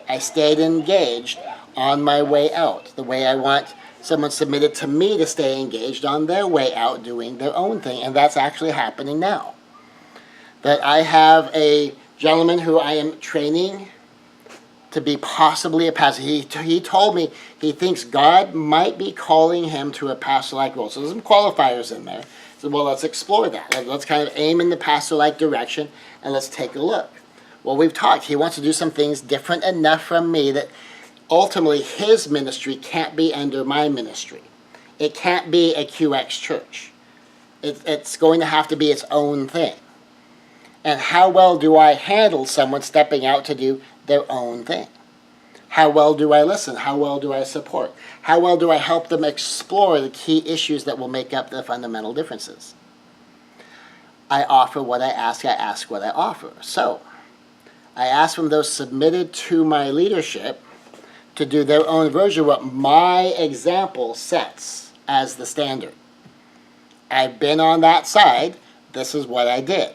I stayed engaged on my way out, the way I want someone submitted to me to stay engaged on their way out doing their own thing. And that's actually happening now. That I have a gentleman who I am training to be possibly a pastor. He told me he thinks God might be calling him to a pastor-like role. So there's some qualifiers in there. So, well, let's explore that. Let's kind of aim in the pastor-like direction, and let's take a look. Well, we've talked. He wants to do some things different enough from me that ultimately his ministry can't be under my ministry. It can't be a QX church. It's going to have to be its own thing. And how well do I handle someone stepping out to do their own thing? How well do I listen? How well do I support? How well do I help them explore the key issues that will make up the fundamental differences? I offer what I ask what I offer. So, I ask from those submitted to my leadership to do their own version of what my example sets as the standard. I've been on that side. This is what I did.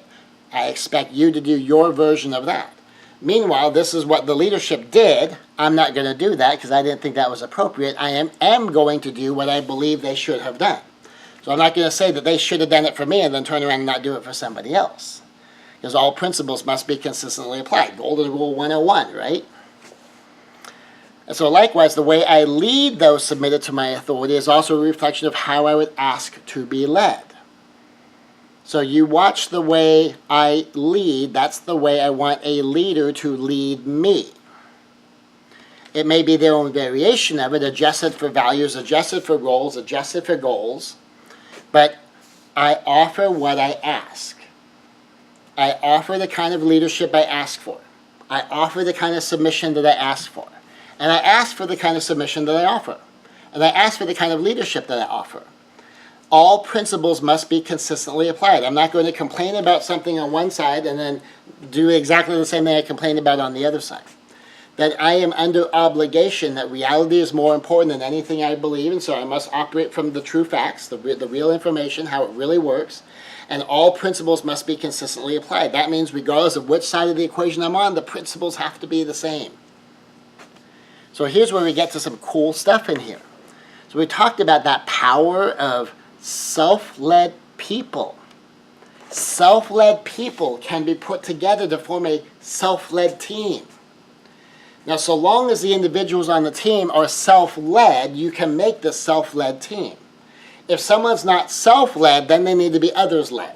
I expect you to do your version of that. Meanwhile, this is what the leadership did. I'm not going to do that because I didn't think that was appropriate. I am going to do what I believe they should have done. So I'm not going to say that they should have done it for me and then turn around and not do it for somebody else. Because all principles must be consistently applied. Golden Rule 101, right? And so likewise, the way I lead those submitted to my authority is also a reflection of how I would ask to be led. So you watch the way I lead, that's the way I want a leader to lead me. It may be their own variation of it, adjusted for values, adjusted for roles, adjusted for goals, but I offer what I ask. I offer the kind of leadership I ask for. I offer the kind of submission that I ask for. And I ask for the kind of submission that I offer. And I ask for the kind of leadership that I offer. All principles must be consistently applied. I'm not going to complain about something on one side and then do exactly the same thing I complained about on the other side. That I am under obligation, that reality is more important than anything I believe, and so I must operate from the true facts, the real information, how it really works, and all principles must be consistently applied. That means regardless of which side of the equation I'm on, the principles have to be the same. So here's where we get to some cool stuff in here. So we talked about that power of self-led people. Self-led people can be put together to form a self-led team. Now, so long as the individuals on the team are self-led, you can make the self-led team. If someone's not self-led, then they need to be others-led.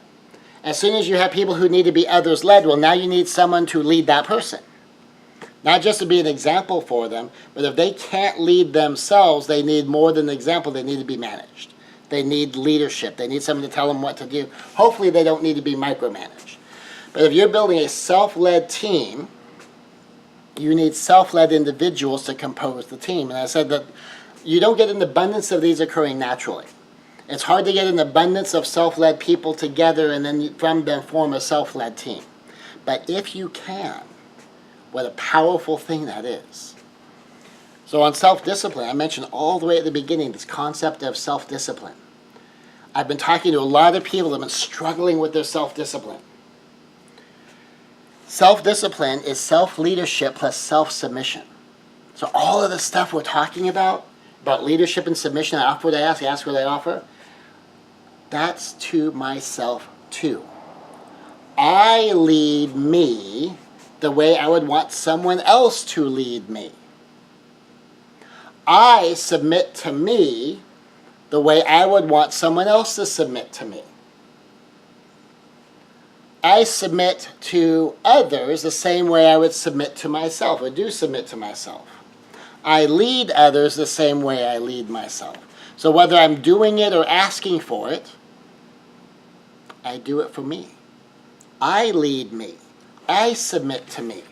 As soon as you have people who need to be others-led, well, now you need someone to lead that person. Not just to be an example for them, but if they can't lead themselves, they need more than an example. They need to be managed. They need leadership. They need someone to tell them what to do. Hopefully, they don't need to be micromanaged. But if you're building a self-led team, you need self-led individuals to compose the team. And I said that you don't get an abundance of these occurring naturally. It's hard to get an abundance of self-led people together and then from them form a self-led team. But if you can, what a powerful thing that is. So on self-discipline, I mentioned all the way at the beginning this concept of self-discipline. I've been talking to a lot of people that have been struggling with their self-discipline. Self-discipline is self-leadership plus self-submission. So all of the stuff we're talking about leadership and submission, I offer what I ask what I offer, that's to myself too. I lead me the way I would want someone else to lead me. I submit to me the way I would want someone else to submit to me. I submit to others the same way I would submit to myself, or do submit to myself. I lead others the same way I lead myself. So whether I'm doing it or asking for it, I do it for me. I lead me. I submit to me.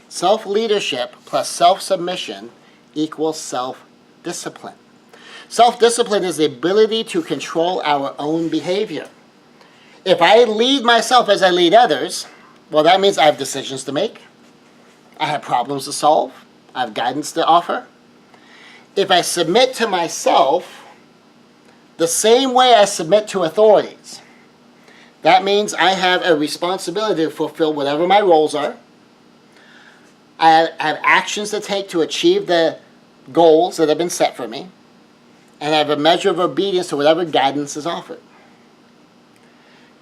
Self-leadership plus self-submission equals self-discipline. Self-discipline is the ability to control our own behavior. If I lead myself as I lead others, well, that means I have decisions to make. I have problems to solve. I have guidance to offer. If I submit to myself the same way I submit to authorities, that means I have a responsibility to fulfill whatever my roles are. I have actions to take to achieve the goals that have been set for me. And I have a measure of obedience to whatever guidance is offered.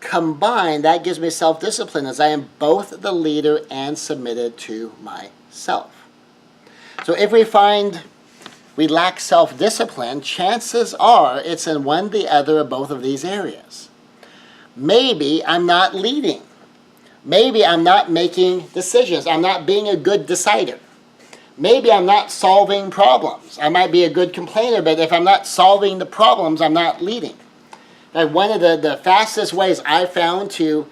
Combined, that gives me self-discipline as I am both the leader and submitted to myself. So if we lack self-discipline, chances are it's in one, the other, or both of these areas. Maybe I'm not leading. Maybe I'm not making decisions. I'm not being a good decider. Maybe I'm not solving problems. I might be a good complainer, but if I'm not solving the problems, I'm not leading. Like one of the fastest ways I found to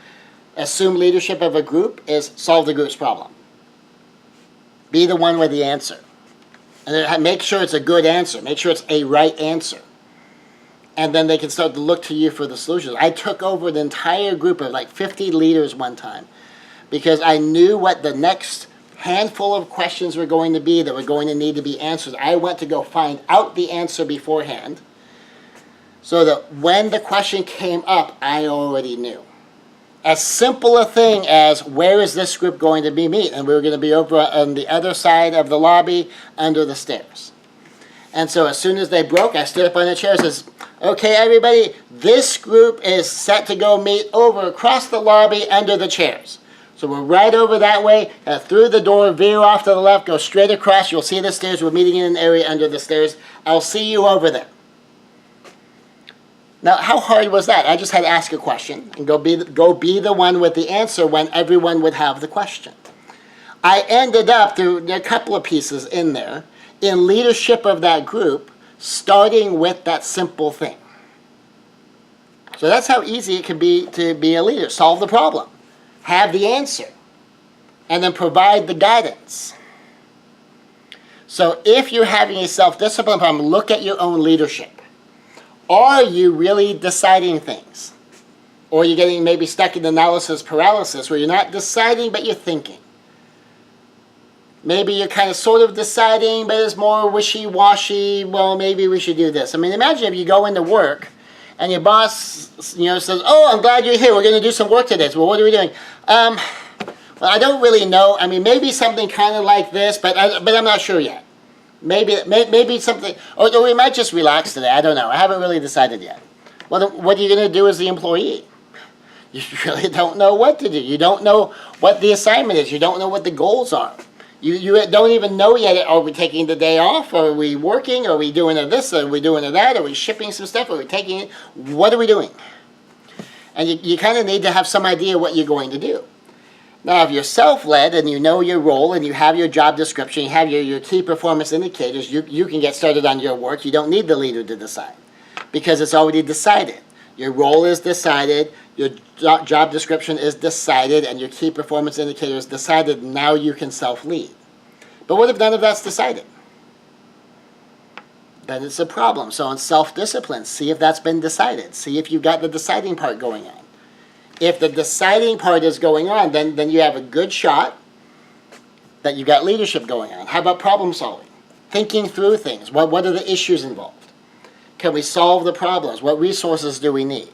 assume leadership of a group is solve the group's problem. Be the one with the answer. And then make sure it's a good answer. Make sure it's a right answer. And then they can start to look to you for the solutions. I took over the entire group of like 50 leaders one time because I knew what the next handful of questions were going to be that were going to need to be answered. I went to go find out the answer beforehand so that when the question came up, I already knew. As simple a thing as, where is this group going to be meet? And we were going to be over on the other side of the lobby under the stairs. And so as soon as they broke, I stood up on the chair and says, okay, everybody, this group is set to go meet over across the lobby under the chairs. So we're right over that way, through the door, veer off to the left, go straight across. You'll see the stairs. We're meeting in an area under the stairs. I'll see you over there. Now, how hard was that? I just had to ask a question and go be the one with the answer when everyone would have the question. I ended up, through a couple of pieces in there, in leadership of that group, starting with that simple thing. So that's how easy it can be to be a leader. Solve the problem, have the answer, and then provide the guidance. So if you're having a self-discipline problem, look at your own leadership. Are you really deciding things? Or you're getting maybe stuck in analysis paralysis where you're not deciding but you're thinking. Maybe you're kind of sort of deciding but it's more wishy-washy. Well, maybe we should do this. I mean, imagine if you go into work and your boss, says, "Oh, I'm glad you're here. We're going to do some work today." So, well, what are we doing? Well, I don't really know. I mean, maybe something kind of like this, but I'm not sure yet. Maybe something, or we might just relax today. I don't know. I haven't really decided yet. Well, what are you going to do as the employee? You really don't know what to do. You don't know what the assignment is. You don't know what the goals are. You don't even know yet, are we taking the day off? Are we working? Are we doing this? Are we doing that? Are we shipping some stuff? Are we taking it? What are we doing? And you kind of need to have some idea what you're going to do. Now, if you're self-led and you know your role and you have your job description, you have your key performance indicators, you can get started on your work. You don't need the leader to decide because it's already decided. Your role is decided, your job description is decided, and your key performance indicator is decided. Now you can self-lead. But what if none of that's decided? Then it's a problem. So in self-discipline, see if that's been decided. See if you've got the deciding part going on. If the deciding part is going on, then you have a good shot that you've got leadership going on. How about problem solving? Thinking through things. What are the issues involved? Can we solve the problems? What resources do we need?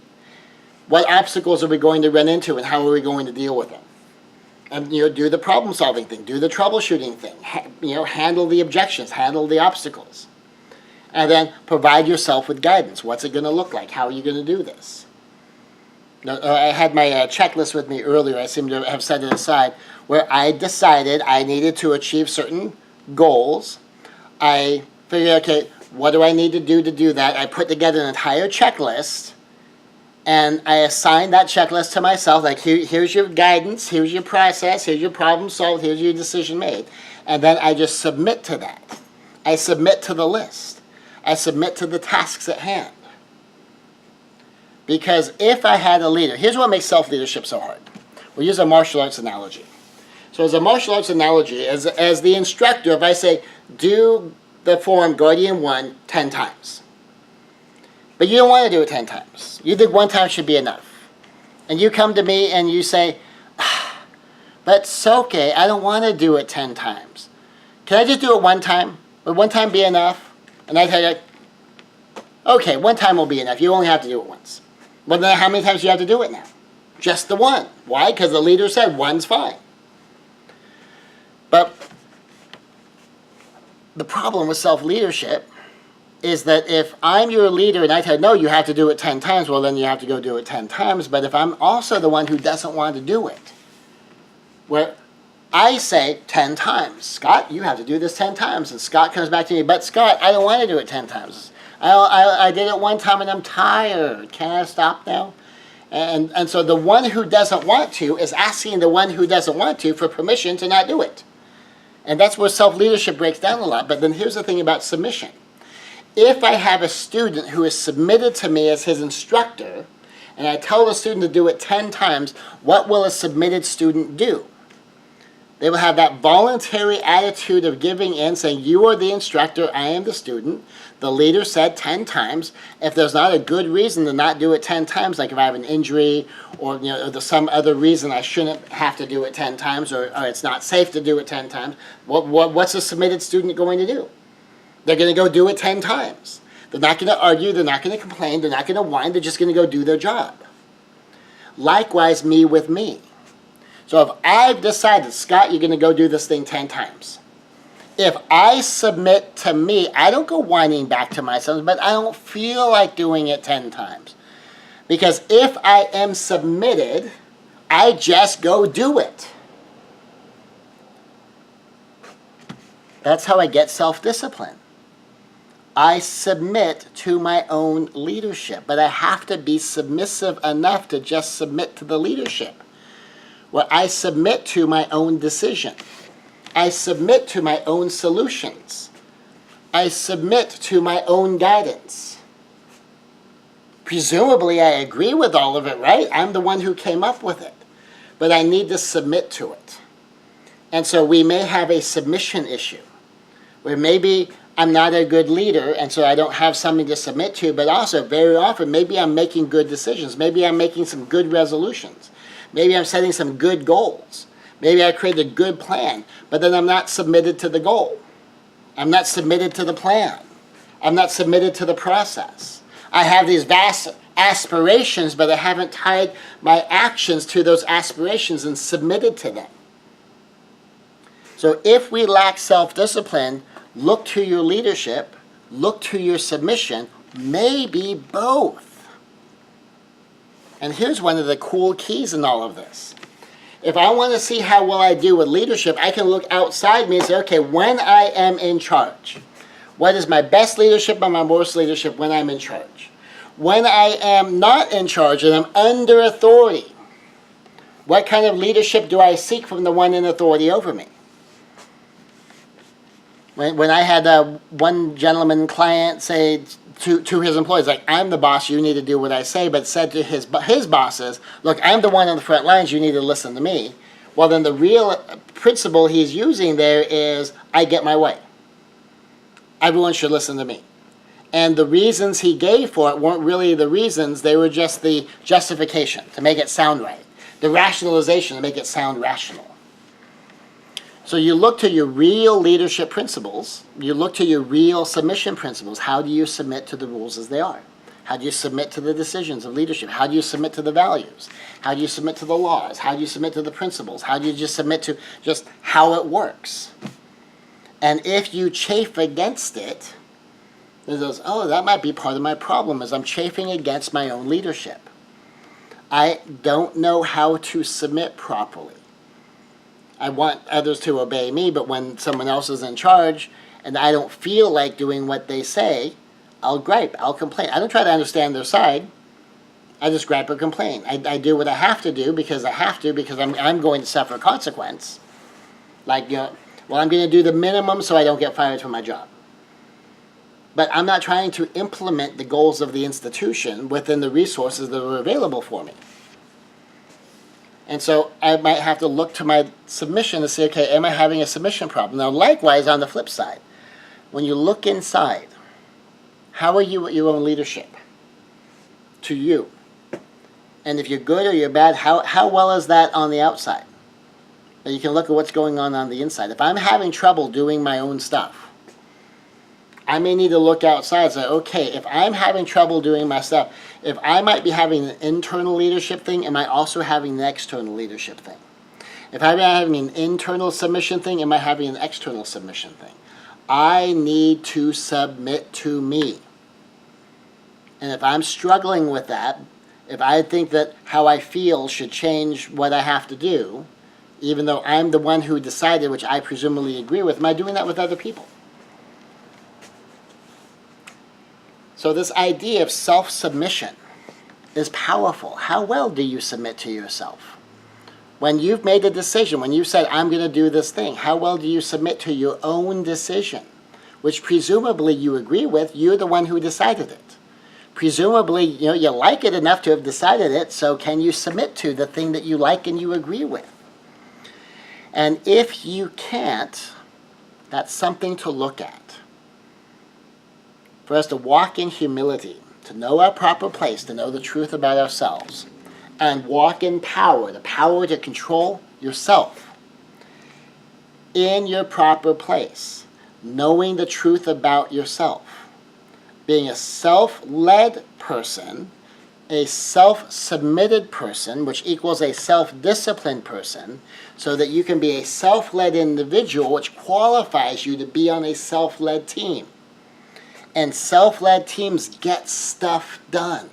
What obstacles are we going to run into and how are we going to deal with them? And do the problem solving thing, do the troubleshooting thing, handle the objections, handle the obstacles. And then provide yourself with guidance. What's it going to look like? How are you going to do this? I had my checklist with me earlier. I seem to have set it aside where I decided I needed to achieve certain goals. I figured, okay, what do I need to do that? I put together an entire checklist, and I assigned that checklist to myself. Like, here's your guidance, here's your process, here's your problem solved, here's your decision made. And then I just submit to that. I submit to the list. I submit to the tasks at hand. Because if I had a leader, here's what makes self-leadership so hard. We'll use a martial arts analogy. So as a martial arts analogy, as the instructor, if I say, do the form Guardian 1 10 times. But you don't want to do it 10 times. You think one time should be enough. And you come to me and you say, but Soke, I don't want to do it 10 times. Can I just do it one time? Would one time be enough? And I tell you, okay, one time will be enough. You only have to do it once. Well, then how many times do you have to do it now? Just the one. Why? Because the leader said one's fine. But the problem with self-leadership is that if I'm your leader and I tell you, no, you have to do it 10 times, well, then you have to go do it 10 times. But if I'm also the one who doesn't want to do it, where I say 10 times, Scott, you have to do this 10 times. And Scott comes back to me, but Scott, I don't want to do it 10 times. I did it one time and I'm tired. Can I stop now? And so the one who doesn't want to is asking the one who doesn't want to for permission to not do it. And that's where self-leadership breaks down a lot. But then here's the thing about submission. If I have a student who is submitted to me as his instructor, and I tell the student to do it 10 times, what will a submitted student do? They will have that voluntary attitude of giving in, saying, you are the instructor, I am the student. The leader said 10 times. If there's not a good reason to not do it 10 times, like if I have an injury or there's some other reason I shouldn't have to do it 10 times or it's not safe to do it 10 times, what's a submitted student going to do? They're going to go do it 10 times. They're not going to argue. They're not going to complain. They're not going to whine. They're just going to go do their job. Likewise, me with me. So if I've decided, Scott, you're going to go do this thing 10 times. If I submit to me, I don't go whining back to myself, but I don't feel like doing it 10 times. Because if I am submitted, I just go do it. That's how I get self-discipline. I submit to my own leadership, but I have to be submissive enough to just submit to the leadership. Well, I submit to my own decision. I submit to my own solutions. I submit to my own guidance. Presumably, I agree with all of it, right? I'm the one who came up with it. But I need to submit to it. And so we may have a submission issue, where maybe I'm not a good leader, and so I don't have something to submit to, but also very often, maybe I'm making good decisions. Maybe I'm making some good resolutions. Maybe I'm setting some good goals. Maybe I created a good plan, but then I'm not submitted to the goal. I'm not submitted to the plan. I'm not submitted to the process. I have these vast aspirations, but I haven't tied my actions to those aspirations and submitted to them. So if we lack self-discipline, look to your leadership, look to your submission, maybe both. And here's one of the cool keys in all of this. If I want to see how well I do with leadership, I can look outside me and say, okay, when I am in charge, what is my best leadership and my worst leadership when I'm in charge? When I am not in charge and I'm under authority, what kind of leadership do I seek from the one in authority over me? When I had one gentleman client say to his employees, like, I'm the boss, you need to do what I say, but said to his bosses, look, I'm the one on the front lines, you need to listen to me. Well, then the real principle he's using there is, I get my way. Everyone should listen to me. And the reasons he gave for it weren't really the reasons, they were just the justification to make it sound right. The rationalization to make it sound rational. So you look to your real leadership principles, you look to your real submission principles. How do you submit to the rules as they are? How do you submit to the decisions of leadership? How do you submit to the values? How do you submit to the laws? How do you submit to the principles? How do you just submit to just how it works? And if you chafe against it, it goes, oh, that might be part of my problem, is I'm chafing against my own leadership. I don't know how to submit properly. I want others to obey me, but when someone else is in charge and I don't feel like doing what they say, I'll gripe, I'll complain. I don't try to understand their side. I just gripe or complain. I do what I have to do because I have to, because I'm going to suffer a consequence. Like, well, I'm going to do the minimum so I don't get fired from my job. But I'm not trying to implement the goals of the institution within the resources that are available for me. And so I might have to look to my submission to say, okay, am I having a submission problem? Now, likewise, on the flip side, when you look inside, how are you at your own leadership? To you. And if you're good or you're bad, how well is that on the outside? And you can look at what's going on the inside. If I'm having trouble doing my own stuff, I may need to look outside and say, okay, if I'm having trouble doing my stuff, if I might be having an internal leadership thing, am I also having an external leadership thing? If I'm having an internal submission thing, am I having an external submission thing? I need to submit to me. And if I'm struggling with that, if I think that how I feel should change what I have to do, even though I'm the one who decided, which I presumably agree with, am I doing that with other people? So this idea of self-submission is powerful. How well do you submit to yourself? When you've made a decision, when you said, I'm going to do this thing, how well do you submit to your own decision, which presumably you agree with? You're the one who decided it. Presumably, you like it enough to have decided it, so can you submit to the thing that you like and you agree with? And if you can't, that's something to look at. For us to walk in humility, to know our proper place, to know the truth about ourselves, and walk in power, the power to control yourself in your proper place, knowing the truth about yourself, being a self-led person, a self-submitted person, which equals a self-disciplined person, so that you can be a self-led individual, which qualifies you to be on a self-led team. And self-led teams get stuff done.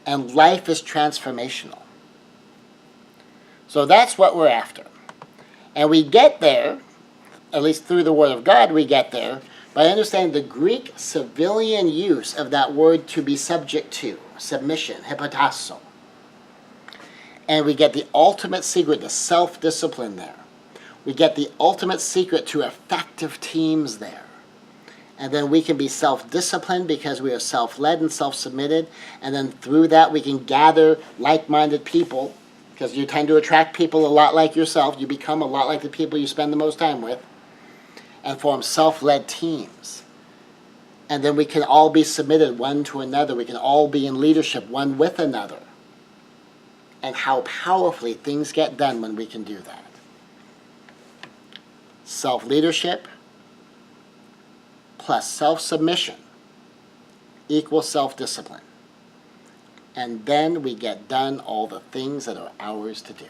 And life is transformational. So that's what we're after. And we get there, at least through the Word of God we get there, by understanding the Greek civilian use of that word to be subject to, submission, hypotasso. And we get the ultimate secret to self-discipline there. We get the ultimate secret to effective teams there. And then we can be self-disciplined because we are self-led and self-submitted. And then through that we can gather like-minded people, because you tend to attract people a lot like yourself. You become a lot like the people you spend the most time with, and form self-led teams. And then we can all be submitted one to another. We can all be in leadership one with another. And how powerfully things get done when we can do that. Self-leadership plus self-submission equals self-discipline. And then we get done all the things that are ours to do.